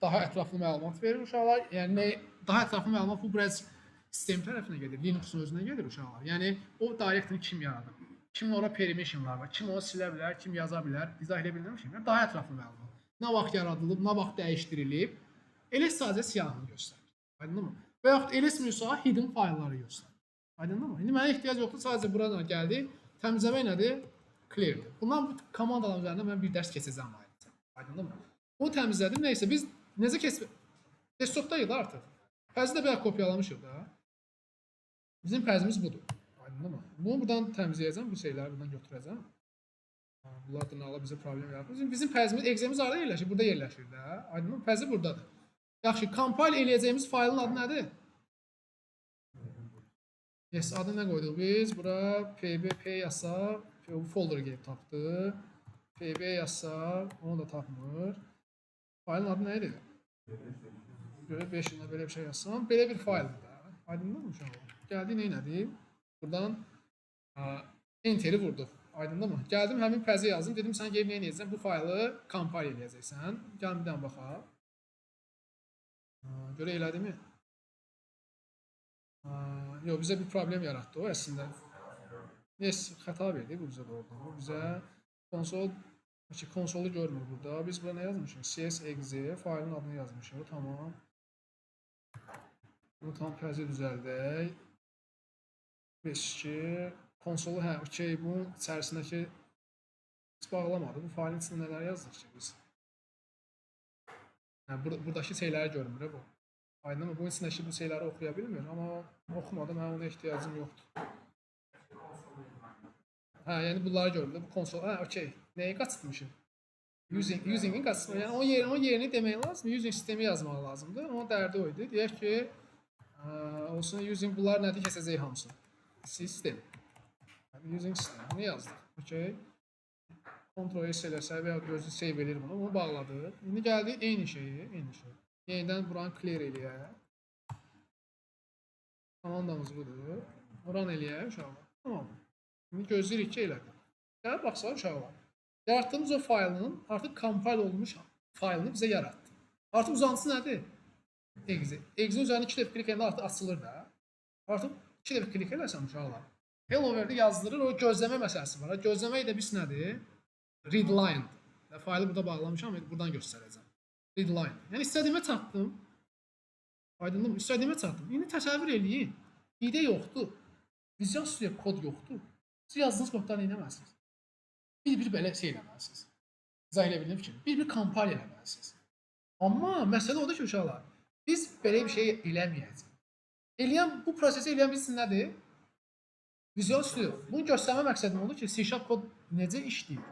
Daha ətraflı məlumat verir uşaqlar. Yəni daha ətraflı məlumat bu biraz sistem tərəfinə gedir. Linux'un özünə gedir uşaqlar. Yəni o directory kim yaradır? Kimin ora permissionlar var? Kim onu silə bilər? Kim yaza bilər? İzah edə bildim ki? Daha ətraflı məlumat. Nə vaxt yaradılıb, nə vaxt dəyişdirilib. ls sadəcə siyahını göstərir. Aydındır mı? Və yaxud ls-a hidden faylları göstərir. Aydındır mı? İndi mənə ehtiyac yoxdur. Sadəcə buradan gəldi. Təmizləmə nədir? Cleardir. Bundan bu komandalar üzərində mən bir dərs keçəcəm ayrıca. Aydındır mı? Bunu təmizlədim. Nəysə biz necə keçib? Desktopdayıq da artıq. Fəzi də belə kopyalamışıq da. Bizim fəzimiz budur. Aydındır mı? Bunu buradan təmizləyəcəm. Bu şeyləri buradan götürəcəm. Bunlar dırnaqla bizə problem yaratır. Bizim fəzimiz, exemiz harada yerləşir? Burada yerləşir də. Aydındır mı? Fəzi buradadır. Yaxşı, compile eləyəcəyimiz faylın adı nədir? Yes, adı nə qoyduq biz? Bura pbp yazsaq, bu folder'ı gelib tapdı. pb yazsaq, onu da tapmır. Faylın adı nə idi? Görə 5 ilə belə bir şey yazsam, belə bir fayldır da. Aydındır mı uşaqlar? Gəldi, nə elədik? Buradan enteri vurduq. Aydındır mı? Gəldim, həmin fəzi yazdım. Dedim, sən gelib nə edəcəksən? Bu faylı compile eləyəcəksən. Gəlin bir dənə baxaq. Görə elədi mi? Yox, bizə bir problem yarattı o əslində. Yes, xəta verdi bu bizə doğrudan. Bu bizə konsolu görmür burada. Biz burada nə yazmışıq? CS.exe faylın adını yazmışıq. Tamam. Bunu tam fəzi düzəldək. 5-2 konsolu, hə, okey, bunun içərisindəki heç bağlamadı. Bu faylın içində nələr yazdıq ki biz? Hə, buradakı şeyləri görmür bu. Aydın mı? Bunun içindəki bu şeyləri oxuya bilmir, amma oxumadım, hə, ona ehtiyacım yoxdur. Hə, yəni bunları görmür. Bu konsol, hə, okey. Nəyi qaçıtmışım? Using'in qaçıtmışım. Yəni o yerini demək lazım, using sistemi yazmaq lazımdır. Onun dərdi o idi. Deyək ki, olsun using bunlar nədir kəsəcək hamısını? Sistem. Yəni using sistem. Bunu yazdık. Okey. Ctrl S eləsə və ya özü save edir bunu. Bunu bağladı. İndi gəldi eyni şeyi, Yenidən buranı clear eləyək. Komandamız budur. Run eləyək uşaqlar. Tamam. İndi gözləyirik ki, elədir. Gəlib baxsaq uşaqlar. Yaratdığımız o faylının artıq compile olmuş faylını bizə yaratdı. Artıq uzantısı nədir? Exe. Exe üzərində 2 dəfə klik edəndə artıq açılır da. Artıq 2 dəfə klik edərsən uşaqlar. Hello World-i yazdırır, o gözləmə məsələsi var. Gözləmə də biz nədir? Readline. Faylı burada bağlamışam, buradan göstərəcəm. Readline. Yəni istədiyimə çatdım. Aydındır mı? İstədiyimə çatdım. İndi təsəvvür eləyin. İdə yoxdur. Visual Studio kod yoxdur. Siz yazdığınız kodları eləməlisiniz. Bir belə şey eləməlisiniz. İzah elə bildim ki, bir compile eləməlisiniz. Amma məsələ odur ki, uşaqlar, biz belə bir şey eləməyəcəyik. Bu prosesi eləyən biz nədir? Visual Studio. Bunu göstərmə məqsədim odur ki, C# kod necə işləyir?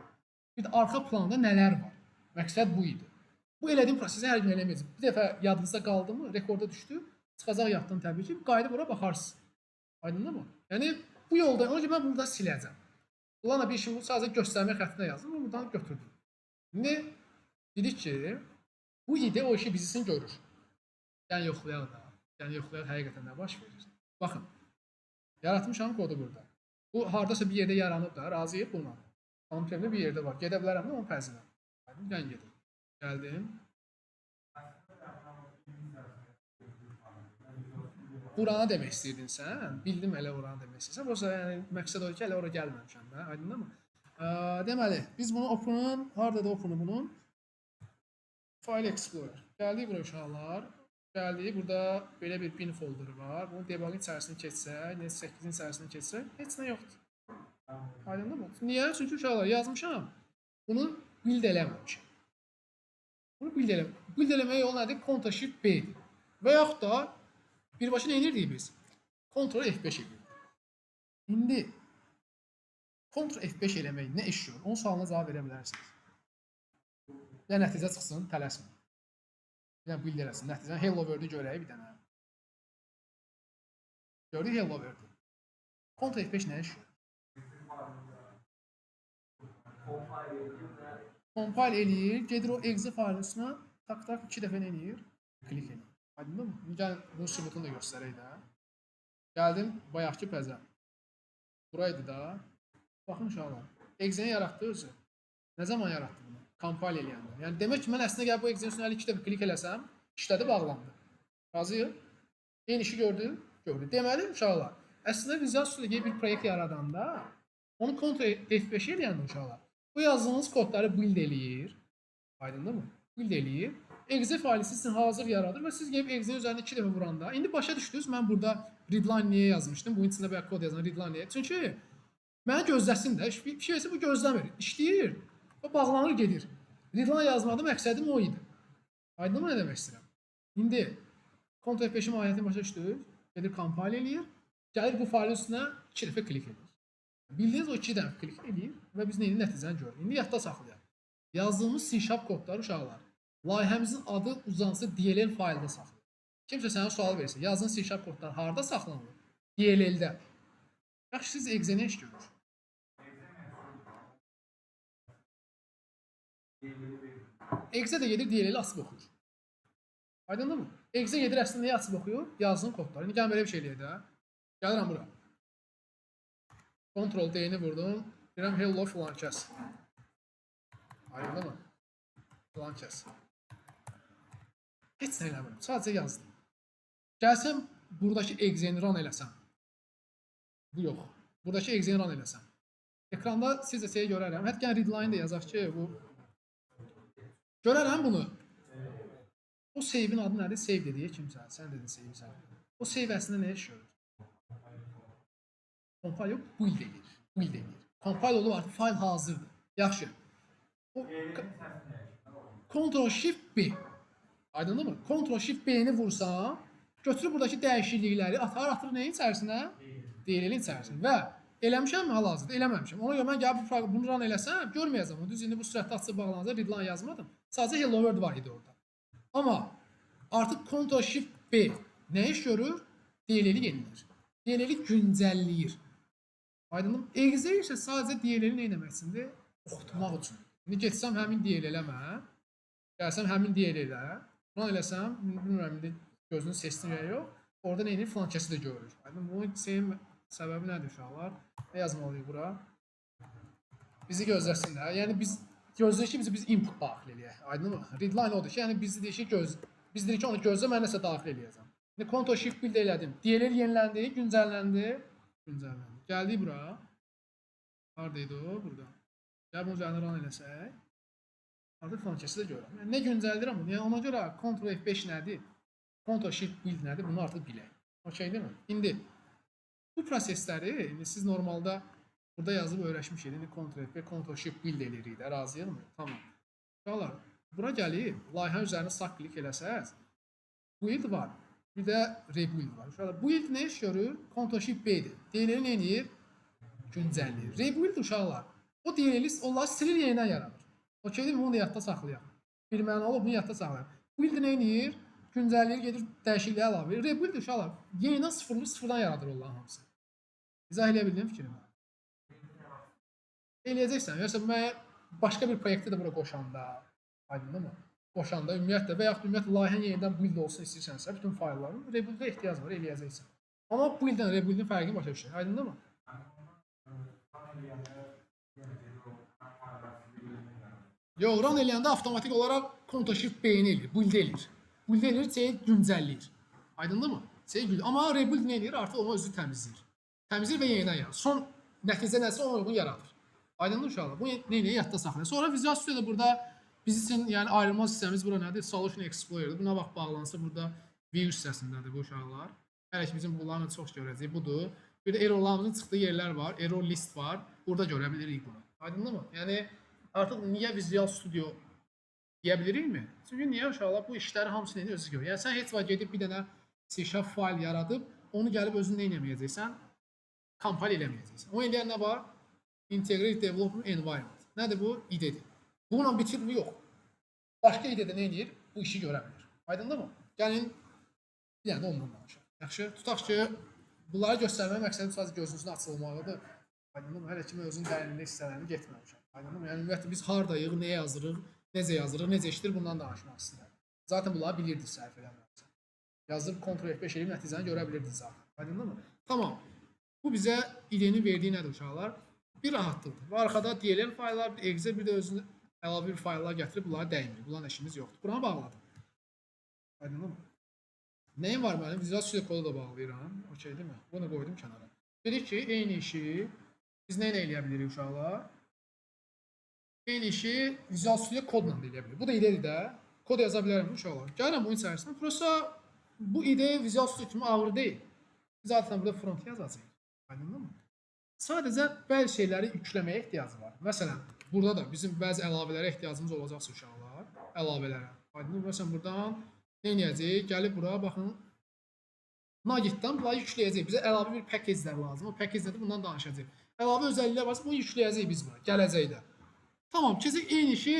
Bir də arxa planda nələr var? Məqsəd bu idi. Bu elədiyim prosesi hər gün eləməyəcəm. Bir dəfə yadınızda qaldı mı, rekorda düşdü, çıxacaq yaddan təbii ki, qayıdıb ora baxarsınız. Aydındır mı? Yəni bu yolda, onun ki, mən bunu da siləcəm. Bunlarla bir işim sadəcə göstərmə xəttinə yazdım və buradan götürdüm. İndi dedik ki, bu ide o işi bizim görür. Yəni yoxlayaq da. Yəni yoxlayaq həqiqətən nə baş verir. Baxın, yaratmışam kodu burada. Bu hardasa bir yerdə yaranıb da, razıyıq bununla. Komputerimdə bir yerdə var. Gedə bilərəm də onun fəzinə. Gəlin gedim. Gəldim. Buranı demək istəyirdin sən. Bildim elə oranı demək istəyirsən. Yoxsa yəni məqsəd odur ki, elə ora gəlməmişəm də. Aydındır mı? Deməli, biz bunu open'ın, hardadır open'ı bunun? File Explorer. Gəldik bura uşaqlar. Gəldik, burada belə bir bin folderı var. Bunu debug'ın içərisini keçsək, net 8-in içərisini keçsək, heç nə yoxdur. Aydındır mı? Niyə? Çünki uşaqlar yazmışam. Bunu build eləməmişəm. Bunu build eləməyə yol nədir? Ctrl-Shift-B-dir. Və yaxud da birbaşa nə edirdik biz? Ctrl-F5 edirdik. İndi Ctrl-F5 eləmək nə iş görür? Onun sualına cavab verə bilərsiniz. Ya nəticə çıxsın, tələsmin. Yəni build eləsin. Nəticə Hello World-ü görək bir dənə. Gördük Hello World-ü. Ctrl-F5 nə iş görür? Compile eləyir, gedir o exe faylın üstünə, tak 2 dəfə nə eləyir? Klik eləyir. Aydındır mı? Gəl bunun sübutunu da göstərək də. Gəldim bayaqki pəzə. Buraydı da. Baxın uşaqlar. Exe-ni yaratdı özü. Nə zaman yaratdı bunu? Compile eləyəndə. Yəni demək ki, mən əslində gəlib bu exe-nin üstünə 2 dəfə klik eləsəm, işlədi, bağlandı. Razıyıq? Eyni işi gördü? Gördü. Deməli uşaqlar, əslində Visual Studio bir proyekt yaradanda, onu Ctrl F5 eləyəndə uşaqlar, bu yazdığınız kodları build eləyir. Aydındır mı? Build eləyir. Exe faylı sizin hazır yaradır və siz gəlib exe-nin üzərində 2 dəfə vuranda, indi başa düşdünüz, mən burada readline niyə yazmışdım? Bunun içində bəlkə kod yazan readline niyə? Çünki mənə gözləsin də, bir şeysə bu gözləmir. İşləyir. O bağlanır, gedir. Readline yazmadı, məqsədim o idi. Aydın mı nə demək istəyirəm? İndi Ctrl F5 mahiyyətini başa düşdünüz. Gedir compile eləyir. Gəlir bu faylın üstünə 2 dəfə klik edir. Bildiniz o 2 dəfə klik edir və biz neyini nəticəni görürük. İndi yadda saxlayaq. Yazdığımız C# kodları uşaqlar. Layihəmizin adı uzantısı DLL faylında saxlayır. Kimsə sənə sual versə, yazdığın C# kodlar harda saxlanılır? DLL-də. Yaxşı, siz exe nə iş görür? Exe də gedir DLL-i açıb oxuyur. Aydındır mı? Exe gedir əslində nəyi açıb oxuyur? Yazdığın kodları. İndi gəlin belə bir şey eləyək də. Gəlirəm bura. Ctrl D-ni vurdum. Deyirəm hello filan kəs. Aydındır mı? Filan kəs. Heç nə eləmirəm. Sadəcə yazdım. Gəlsəm buradakı exe-ni run eləsəm. Bu yox. Buradakı exe-ni run eləsəm. Ekranda siz də şeyi görərəm. Hətta readline də yazaq ki, bu görərəm bunu. O save-in adı nədir? Save dediyi kimsə. Sən dedin save sən. O save əslində nə iş görür? Compile yox, build edir. Build edir. Compile olub artıq fayl hazırdır. Yaxşı. O Ctrl Shift B. Aydındır mı? Ctrl Shift B-ni vursam, götürüb buradakı dəyişiklikləri atır nəyin içərisinə? DLL-in içərisinə. Və eləmişəmmi hal-hazırda? Eləməmişəm. Ona görə mən gəlib bunu run eləsəm, görməyəcəm. Düz indi bu sürətdə açıb bağlanacaq, readline yazmadım. Sadəcə hello world var idi orada. Amma artıq Ctrl Shift B nə iş görür? DLL-i yenilir. DLL-i güncəlləyir. Aydındır mı? Exe isə sadəcə DLL-i nə etməksindir? Oxutmaq üçün. İndi getsəm həmin DLL-ə mən, gəlsəm həmin DLL-ə, run eləsəm, bilmirəm indi gözünü seçsin ya yox, orada nə edir? Filan kəsi də görür. Aydın bunun senin səbəbi nədir uşaqlar? Nə yazmalıyıq bura? Bizi gözləsin də. Yəni biz gözləyir ki, biz input daxil eləyək. Aydın mı? Readline odur ki, yəni biz deyirik ki, biz deyirik ki, onu gözlə, mən nəsə daxil eləyəcəm. İndi Ctrl Shift build elədim. DLL yeniləndi, güncəlləndi. Güncəlləndi. Gəldik bura. Haradaydı o? Burada. Gəl bunun üzərinə run eləsək. Artıq filan kəsi də görürəm. Yəni, nə güncəldirəm bunu? Yəni ona görə Ctrl F5 nədir? Ctrl Shift build nədir? Bunu artıq bilək. Okey deyilmi? İndi bu prosesləri indi siz normalda burada yazıb öyrəşmişik. İndi Ctrl F5, Ctrl Shift build eləyirik də. Razıyıqmı? Tamam. Uşaqlar, bura gəlib layihə üzərinə sağ klik eləsəz, build var. Bir də rebuild var. Uşaqlar, build nə iş görür? Ctrl Shift B-dir. DLL-i nə edir? Güncəlləyir. Rebuild uşaqlar. O DLL-i onları silir, yenidən yaradır. Okey deyilmi? Onu yadda saxlayaq. Bir mənalı bunu yadda saxlayaq. Build nə edir? Güncəlləyir, gedir dəyişikliyə əlavə edir. Rebuild uşaqlar. Yenidən sıfırdan yaradır onların hamısı. İzah eləyə bildim fikrimi? Eləyəcəksən. Yoxsa mən başqa bir proyektdə də bura qoşanda, aydındır mı? Qoşanda ümumiyyətlə və yaxud ümumiyyətlə layihən yenidən build olsun istəyirsənsə, bütün faylların rebuild-ə ehtiyac var, eləyəcəksən. Amma build-dən rebuild-in fərqini başa düşək. Aydındır mı? Yox, run eləyəndə avtomatik olaraq Ctrl Shift B-ni eləyir, build eləyir. Build eləyir, şeyi güncəlləyir. Aydındır mı? Şeyi güncəlləyir. Amma rebuild nə eləyir? Artıq onu özü təmizləyir. Təmizləyir və yenidən yaradır. Son nəticə nəsə ona uyğun yaradır. Aydındır uşaqlar? Bu nə eləyir? Yadda saxlayır. Sonra Visual Studio'da burada biz üçün yəni ayrılmaz hissəmiz bura nədir? Solution Explorer-dir. Buna bax bağlansa burada view hissəsindədir bu uşaqlar. Hələ ki bizim bunlarla çox görəcəyik. Budur. Bir də errorlarımızın çıxdığı yerlər var. Error list var. Burada görə bilirik bunu. Aydındır mı? Yəni artıq niyə Visual Studio deyə bilirikmi? Çünki niyə uşaqlar bu işləri hamısını indi özü görür. Yəni sən heç vaxt gedib bir dənə C# fayl yaradıb, onu gəlib özün nə etməyəcəksən? Compile eləməyəcəksən. O eləyən nə var? Integrated Development Environment. Nədir bu? IDE-dir. Bununla bitir mi? Yox. Başqa IDE-də nə eləyir? Bu işi görə bilir. Aydındır mı? Gəlin bir dənə də ondan danışaq. Yaxşı. Tutaq ki, bunları göstərmək məqsədim sadəcə gözünüzün açılmağıdır. Aydındır mı? Hələ ki, mən özün dərinlik hissələrini getməmişəm. Aydınmı? Yəni ümumiyyətlə biz hardayıq, nə yazırıq, necə işdir bundan danışmaq istəyirəm. Zaten bunları bilirdik səhv eləmirəmsə. Yazıb Ctrl F5 edib nəticəni görə bilirdik zaten. Aydınmı? Tamam. Bu bizə idenin verdiyi nədir uşaqlar? Bir rahatlıqdır. Və arxada DLL fayllar, bir Excel, bir də özünü əlavə bir fayllar gətirib bunları dəymir. Bunların işimiz yoxdur. Buna bağladım. Aydınmı? Nəyim var mənim? Visual Studio kodu da bağlayıram. Okey, değil mi? Bunu qoydum kənara. Dedik ki, eyni işi biz nə ilə eləyə bilirik uşaqlar? Eyni işi Visual Studio kodla da eləyə bilirik. Bu da idedir də. Kod yaza bilərəm uşaqlar. Gəlirəm bunun içərisində. Prosta bu ide Visual Studio kimi ağır deyil. Zaten burada front yazacağıq. Aydındır mı? Sadəcə bəzi şeyləri yükləməyə ehtiyacı var. Məsələn, burada da bizim bəzi əlavələrə ehtiyacımız olacaqsa uşaqlar, əlavələrə. Aydındır mı? Məsələn, buradan nə edəcəyik? Gəlib bura baxın. Nugget-dan bunları yükləyəcəyik. Bizə əlavə bir package-lər lazım. O package-lərdə bundan danışacağıq. Əlavə özəlliklər varsa bunu yükləyəcəyik biz bura gələcəkdə. Tamam, keçək eyni işi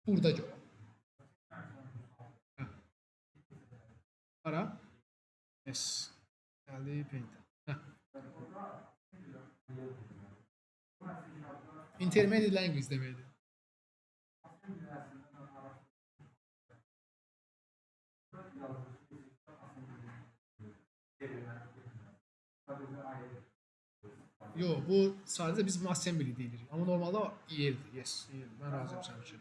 burada görək. Ara. Yes. Gəldi Paint. Intermediate language deməkdir. Yo, bu sadəcə biz assembly deyirik. Amma normalda EL-dir. Yes, EL. Mən razıyam sənin üçün.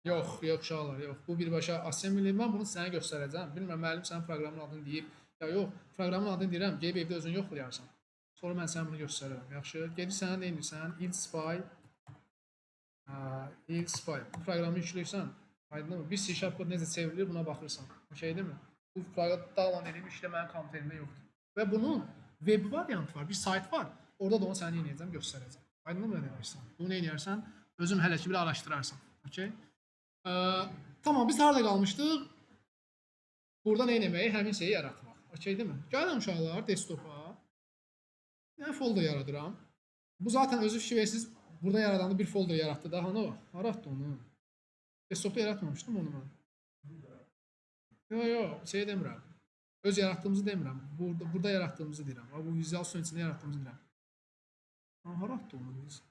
Yox, uşaqlar, yox. Bu birbaşa assembly. Mən bunu sənə göstərəcəm. Bilmirəm, müəllim sənin proqramın adını deyib. Ya yox, proqramın adını deyirəm. Gəlib evdə özün yoxlayarsan. Sonra mən sənə bunu göstərərəm. Yaxşı. Gedirsən, nə edirsən? ILSpy. ILSpy. Bu proqramı yükləyirsən. Aydınmı? Bir C# kod necə çevrilir buna baxırsan. Okey, değil mi? Bu proqram download edilmiş işlə mənim kompüterimdə yoxdur. Və bunun web variantı var, bir sayt var. Orada da onu sənə eləyəcəm, göstərəcəm. Aydınmı nə demək istəyirəm? Bunu eləyərsən, özüm hələ ki bir araşdırarsan. Okey? Tamam, biz harada qalmışdıq? Burada nə etməyi? Həmin şeyi yaratmaq. Okey, değil mi? Gəlirəm uşaqlar desktopa. Yəni folder yaradıram. Bu zaten özü fikirversiz burada yaradanda bir folder yaratdı. Daha nə var? Yaratdı onu. Desktopda yaratmamışdım onu mən. Yo, şey demirəm. Öz yaratdığımızı demirəm. Burada yaratdığımızı deyirəm. Bu Visual Studio içində yaratdığımızı deyirəm. Yaratdı onu biz.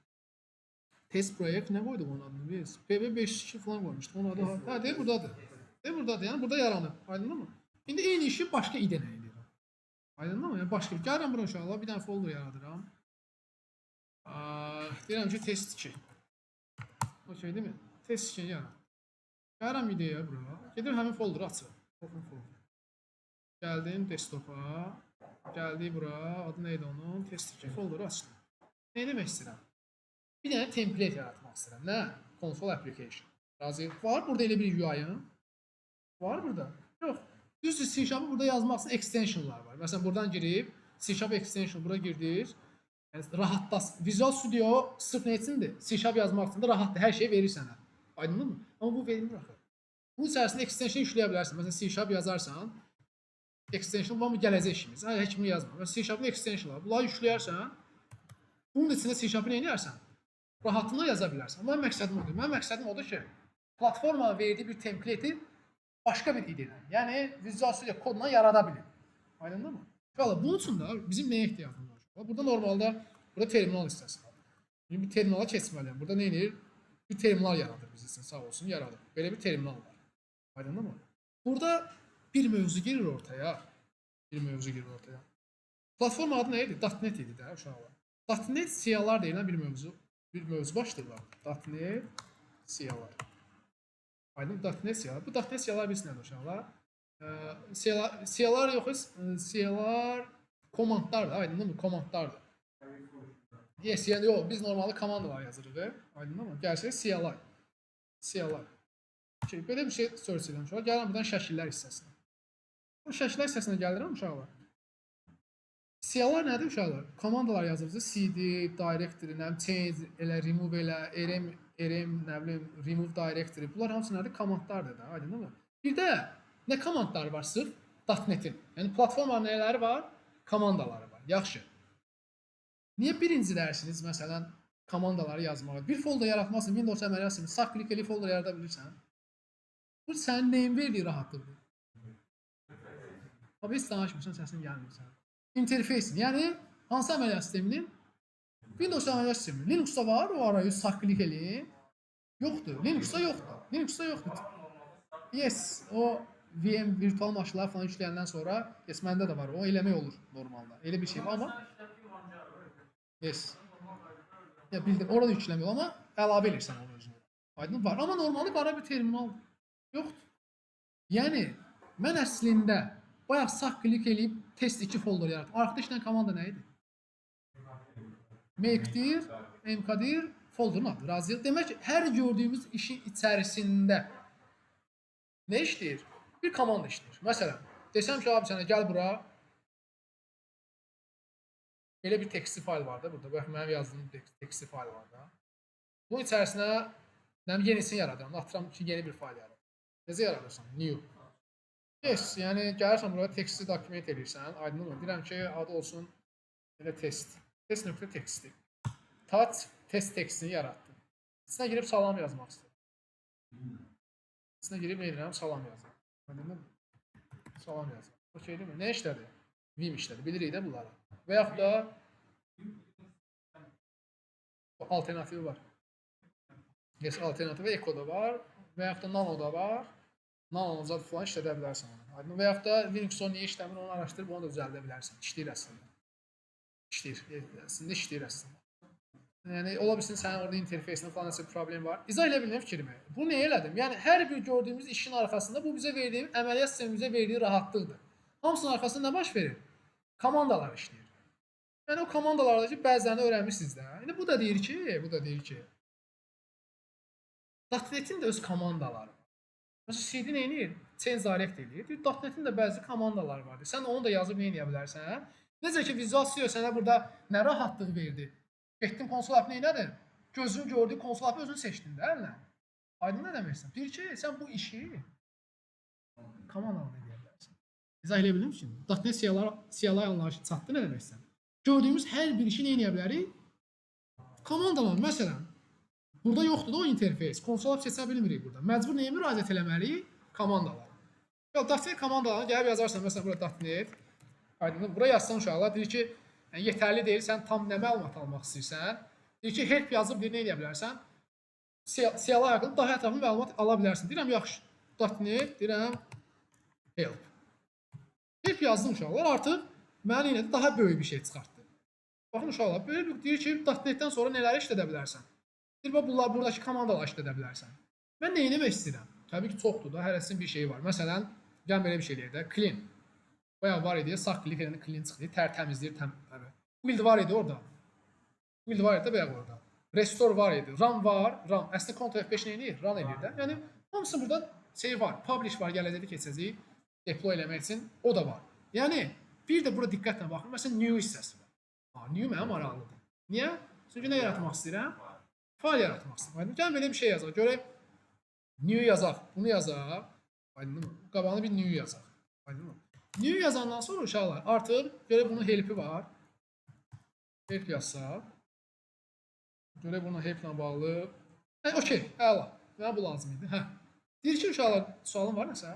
Test project nə qoyduq onun adını biz? PB502 falan qoymuşduq. Onun adı ha, deyir buradadır. Deyir buradadır. Yəni burada yaranır. Aydındır mı? İndi eyni işi başqa ide ilə edirəm. Aydındır mı? Yəni başqa gəlirəm bura uşaqlar, bir dənə folder yaradıram. Deyirəm ki test 2. Okey, değil mi? Test 2 yarat. Gəlirəm ideya bura. Gedir həmin folderi açıram. Open folder. Gəldim desktopa. Gəldi bura. Adı neydi onun? Test 2 folderi açdım. Nə demək istəyirəm? Bir dənə template yaratmaq istəyirəm. Nə? Console application. Razı var burada elə bir UI-ın? Var burada? Yox. Düzdür, C# burada yazmaq üçün extensionlar var. Məsələn, buradan girib C# extension bura girdir. Yəni rahatlasın. Visual Studio sırf nə üçündür? C# yazmaq üçün də rahatdır. Hər şey verir sənə. Aydındır mı? Amma bu verilmir axı. Bunun içərisində extension yükləyə bilərsən. Məsələn, C# yazarsan, extension var mı gələcək işimiz. Heç kimi yazma. Məsələn, C#-ın extensionlar. Bunları yükləyərsən, bunun içində C#-ı nə edərsən? Rahatlıqla yaza bilərsən. Mənim məqsədim odur. Mənim məqsədim odur ki, platformanın verdiyi bir template başqa bir ide ilə, yəni Visual Studio kodla yarada bilir. Aydındır mı? Valla bunun üçün də bizim nəyə ehtiyacımız var? Burada normalda burada terminal hissəsi var. Yəni bir terminala keçməliyəm. Burada nə edir? Bir terminal yaradır biz üçün, sağ olsun yaradır. Belə bir terminal var. Aydındır mı? Burada bir mövzu girir ortaya. Platforma adı nə idi? .NET idi də uşaqlar. .NET C++lar deyilən bir mövzu başlığı var. .NET C++lar. Aydın .NET C++. Bu .NET C++lar bilsin nədir uşaqlar? C++lar yox, C++lar komandlardır. Aydındır mı? Komandlardır. Yes, yəni yox, biz normalde komandalar yazırıq. Aydındır mı? Gərsək C++. Belə bir şey search edirəm uşaqlar. Gəlirəm buradan şəkillər hissəsinə. Bu şəkillər hissəsinə gəlirəm uşaqlar. C++lar nədir uşaqlar? Komandalar yazırız. CD, directory, change, elə remove elə, rm, nə bilim, remove directory. Bunlar hamısı nədir? Komandlardır da, aydındır mı? Bir də nə komandlar var sırf? .NET-in. Yəni platformanın nələri var? Komandaları var. Yaxşı. Niyə birinci dərsiniz məsələn komandaları yazmağa? Bir folder yaratmasın, Windows əməliyyatını sağ klik edib folder yarada bilirsən. Bu sənin nəyin verdiyi rahatlıqdır? Abi heç danışmırsan, səsin gəlmir sən. İnterfeysin, yəni hansı əməliyyat sisteminin? Windows əməliyyat sistemi. Linux'da var, o arayı sağ klik eləyin. Yoxdur. Linux'da yoxdur. Linux'da yoxdur. Yes, o VM virtual maşınlar falan yükləyəndən sonra, yes, məndə də var. O eləmək olur normalda. Elə bir şey var amma yes. Ya bildim, orada yüklemiyor ama əlavə edirsən onu özünə. Aydın var. Amma normalde qara bir terminal yoxdur. Yəni mən əslində bayaq sağ klik eləyib test 2 folder yarattım. Arkada işləyən komanda nə idi? Make'dir, mkdir, folderun adı. Razıyıq. Demək ki, hər gördüyümüz işin içərisində nə işləyir? Bir komanda işləyir. Məsələn, desəm ki, abi sənə gəl bura. Belə bir textli fayl var da burada. Bax, mənim yazdığım textli fayl var da. Bunun içərisinə yenisini yaradıram. Atıram ki, yeni bir fayl yaradım. Necə yaradırsan? New. Yes, yəni gəlirsən buraya textli document edirsən. Aydınmı? Deyirəm ki, adı olsun elə test. Test.txt. Touch test textini yaratdım. İçinə girib salam yazmaq istəyirəm. İçinə girib nə edirəm? Salam yazıram. Aydınmı? Salam yazıram. Okey deyil mi? Nə işlədi? Vim işlədi. Bilirik də bunları. Və yaxud da alternativi var. Yes, alternativi Echo da var. Və yaxud da Nano da var. Nano zad falan işlədə bilərsən onu. Aydın. Və yaxud da Linux-on niyə işləmir, onu araşdırıb onu da düzəldə bilərsən. İşləyir əslində. İşləyir. Əslində işləyir əslində. Yəni, ola bilsin sənin orada interfeysində falan nəsə bir problem var. İzah elə bildim fikrimi. Bu nə elədim? Yəni, hər bir gördüyümüz işin arxasında bu bizə verdiyi, əməliyyat sistemimizə verdiyi rahatlıqdır. Hamısının arxasında nə baş verir? Komandalar işləyir. Yəni, o komandalardakı bəzilərini öyrənmişsiniz də. Yəni, bu da deyir ki, .NET-in də öz komandaları var. Məsələn, CD nə edir? Change direct edir. .NET-in də bəzi komandalar vardır. Sən onu da yazıb nə edə bilərsən? Necə ki, Visual Studio sənə burada nə rahatlıq verdi? Getdin konsol appini neynədin? Gözün gördüyü konsol appini özünü seçdin də, əlinə. Aydın nə deməksən? Deyir ki, sən bu işi komandalarla edə bilərsən. İzah elə bildim ki, .NET CLI anlayışı çatdı nə deməksən? Gördüyümüz hər bir işi nə edə bilərik? Komandalar, məsələn, burada yoxdur da o interfeys. Konsol app seçə bilmirik burada. Məcbur nəyə müraciət eləməliyik? Komandalar. .NET komandalarını gəlib yazarsan, məsələn, burada .NET. Aydın, bura yazsan uşaqlar, deyir ki, yəni, yetərli deyil, sən tam nə məlumat almaq istəyirsən. Deyir ki, help yazıb bir nə edə bilərsən? CLI haqqında daha ətraflı məlumat ala bilərsən. Deyirəm, yaxşı, .NET, deyirəm, help. Help yazdım uşaqlar, artıq mənə yenə də daha böyük bir şey çıxartdı. Baxın uşaqlar, böyük deyir ki, .NET-dən sonra nələri işlədə bilərsən? Deyir, bunlar buradakı komandalar işlədə bilərsən. Mən nə etmək istəyirəm? Təbii ki, çoxdur da, hərəsinin bir şeyi var. Məsələn, gəlin belə bir şey deyək də, clean. Bayağı var idi, sağ klik edəndə clean çıxdı, təmizləyir, build var idi orada. Build var idi, bayağı orada. Restore var idi, run var, run. Əslində Ctrl F5 nə edir? Run edir də. Yəni, hamısı burada şey var, publish var, gələcəkdə keçəcəyik, deploy eləmək üçün, o da var. Yəni, bir də burada diqqətlə baxın, məsələn, new hissəsi var. New mənim maraqlıdır. Niyə? Çünki nə yaratmaq istəyirəm? Fayl yaratmaq istəyirəm. Gəlin belə bir şey yazaq, görək, new yazaq, bunu yazaq, qabağını bir new yazaq. New yazandan sonra uşaqlar, artıq görək bunun help'i var. Help yazsaq. Görək bunun help'lə bağlı. Okey, əla. Mənə bu lazım idi. Deyir ki, uşaqlar, sualın var nəsə?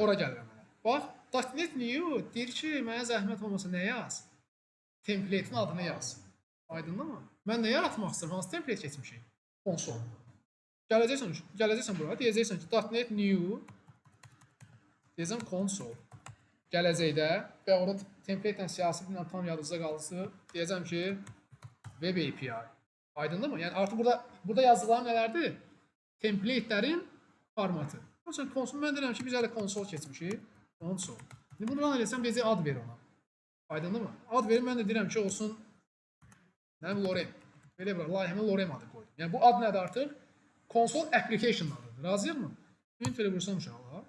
Ora gəlirəm mənə. Bax, .NET New deyir ki, mənə zəhmət olmasa nə yaz? Template'in adını yaz. Aydındır mı? Mən nə yaratmaq istəyirəm? Hansı template keçmişik? Konsol. Gələcəksən buraya, deyəcəksən ki, .NET New deyəcəm console. Gələcəkdə və orada template-lə siyasi dillə tam yadınızda qalısı deyəcəm ki, Web API. Aydındır mı? Yəni artıq burada yazılan nələrdir? Template-lərin formatı. Məsələn, konsol, mən deyirəm ki, biz hələ konsol keçmişik. Konsol. Bunu run eləsəm, deyəcək ad ver ona. Aydındır mı? Ad verim, mən də deyirəm ki, olsun Lorem. Belə bir layihəmə Lorem adı qoydum. Yəni bu ad nədir artıq? Console application adıdır. Razıyıq mı? Enter vursam uşaqlar.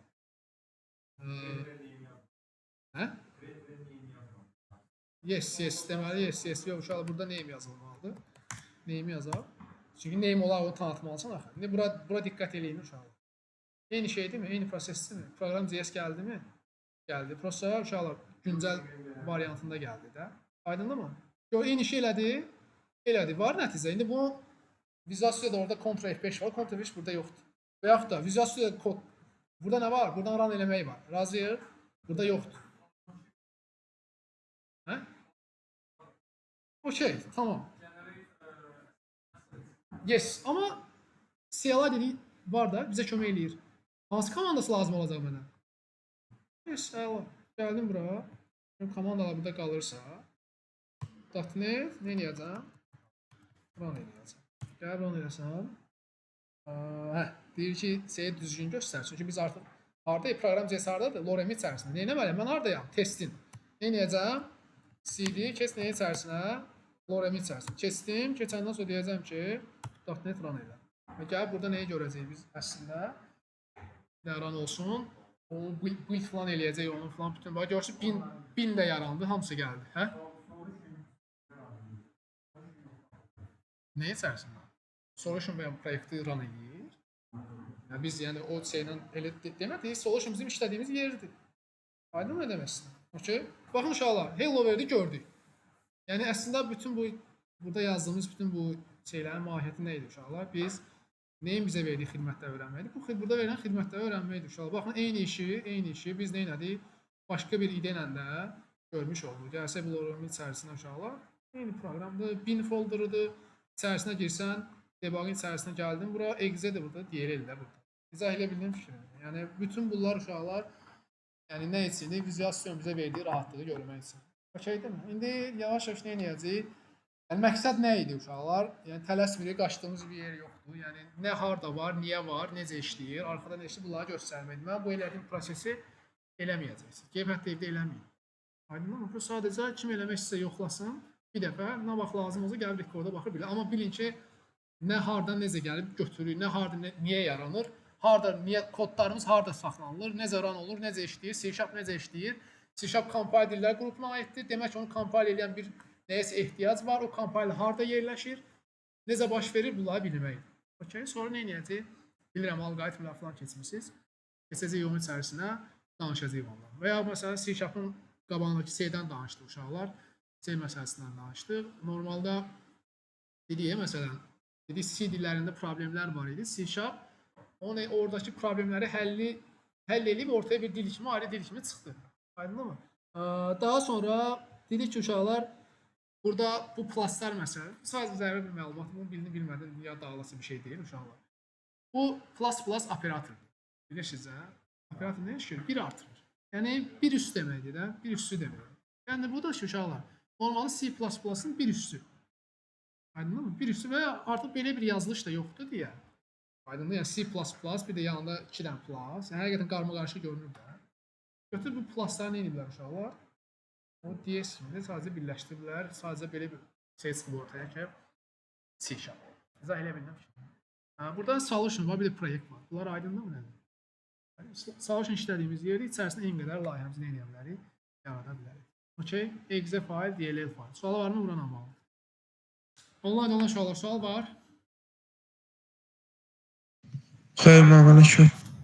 Yes, deməli yes. Yox uşaqlar, burada name yazılmalıdır. Name yazaq. Çünki name olaraq onu tanıtmalısan axı. İndi bura diqqət eləyin uşaqlar. Eyni şeydir mi? Eyni prosesdir mi? Program JS gəldi mi? Gəldi. Prosta uşaqlar güncəl variantında gəldi də. Aydındır mı? Gör, eyni şey elədi. Var nəticə. İndi bu Visual Studio'da orada Ctrl F5 var. Ctrl F5 burada yoxdur. Və yaxud da Visual Studio kod. Burada nə var? Buradan run eləmək var. Razıyıq. Burada yoxdur. Okey, tamam. Yes, amma CLI dedik var da bizə kömək eləyir. Hansı komandası lazım olacaq mənə? Yes, əla. Gəldim bura. Benim komandalar burada qalırsa, .NET nə eləyəcəm? Run eləyəcəm. Gəl run eləyəsəm. Deyir ki, seyir düzgün göstər. Çünki biz artıq haradayıq? Proqram CS hardadır? Lorem içərisində. Nə etməliyəm? Mən haradayam? Testin. Nə eləyəcəm? CD kes nəyin içərisinə? Lorem içərisinə. Keçdim. Keçəndən sonra deyəcəm ki, .NET run elə. Və gəl burada nəyi görəcəyik biz əslində? Nə run olsun? Onu build falan eləyəcək, onu falan bütün. Bax görürsün 1000 də yarandı, hamısı gəldi. Hə? Nə içərisində? Solution və proyekti run eləyir. Yəni biz yəni o şeylə elə demədik, solution bizim işlədiyimiz yerdir. Aydın nə demək istəyirəm? Okay? Baxın uşaqlar, hello verdi gördük. Yəni əslində bütün bu burada yazdığımız bütün bu şeylərin mahiyyəti nə idi uşaqlar? Biz nəyin bizə verdiyi xidmətləri öyrənməkdir? Bu burada verilən xidmətləri öyrənməkdir uşaqlar. Baxın eyni işi biz nə etdik? Başqa bir ide ilə də görmüş olduq. Gəlsə bu Lorem içərisinə uşaqlar. Eyni proqramdır, bin folderıdır. İçərisinə girsən, debug'ın içərisinə gəldin. Bura exe də burada, DLL də burada. İzah elə bildiyim fikrimdir. Yəni bütün bunlar uşaqlar yəni nə üçündür? Vizualizasiyon bizə verdiyi rahatlığı görmək üçün. Okeydirmi? İndi yavaş-yavaş nə edəcəyik? Yəni məqsəd nə idi uşaqlar? Yəni tələsmirik, qaçdığımız bir yer yoxdur. Yəni nə harda var, niyə var, necə işləyir, arxada nə işləyir, bunları göstərməkdir. Mən bu elədiyim prosesi eləməyəcəksiniz. Gəlib hətta evdə eləməyin. Aydınmı? Bu sadəcə kim eləmək istəsə yoxlasın. Bir dəfə nə vaxt lazım olsa gəlib rekorda baxa bilər. Amma bilin ki, nə hardan necə gəlib götürür, nə harda niyə yaranır, harda niyə kodlarımız harda saxlanılır, necə run olur, necə işləyir, C# necə işləyir. C# compilerlər qrupuna aiddir. Demək ki, onu compile edən bir nəyəsə ehtiyac var. O compiler harda yerləşir, necə baş verir, bunları bilməkdir. Okay? Sonra nə edəcəyik? Bilirəm, alqoritmlər falan keçmisiniz. Keçəcək yolun içərisinə danışacağıq ondan. Və ya məsələn C#-ın qabağındakı C-dən danışdıq uşaqlar. C məsələsindən danışdıq. Normalda dedik, məsələn, dedik C dillərində problemlər var idi. C# oradakı problemləri həll edib ortaya bir dil kimi, ayrı dil kimi çıxdı. Aydınmı? Daha sonra dedik ki, uşaqlar, burada bu pluslar məsələ, sadəcə zəruri bir məlumat, bunu bilmədən dünya dağılası bir şey deyil uşaqlar. Bu plus operatordur. Bilirsiniz, hə? Operator nə işləyir? 1 artırır. Yəni, bir üst deməkdir də, bir üstü deməkdir. Yəni, bu da ki, uşaqlar, normalde C++'ın bir üssü. Aydınlı mı? Bir üssü və artıq belə bir yazılış da yoxdur deyə. Aydınlı, yəni C++, bir də yanında 2 dənə plus. Yəni, həqiqətən qarma-qarışıq görünür də. Götür bu plusları nə ediblər uşaqlar? O DS kimi sadəcə birləşdiriblər. Sadəcə belə bir şey çıxıb ortaya ki, C#. İzah elə bildim ki. Burada solution var, bir də proyekt var. Bunlar aydınlı mı nədir? Solution işlədiyimiz yeri içərisində eyni qədər layihəmizi nə edə bilərik? Yarada bilərik. Okay, exe fayl, DLL fayl. Sualı var mı? Buran almalı. Online olan sual var. Xeyr, mənim.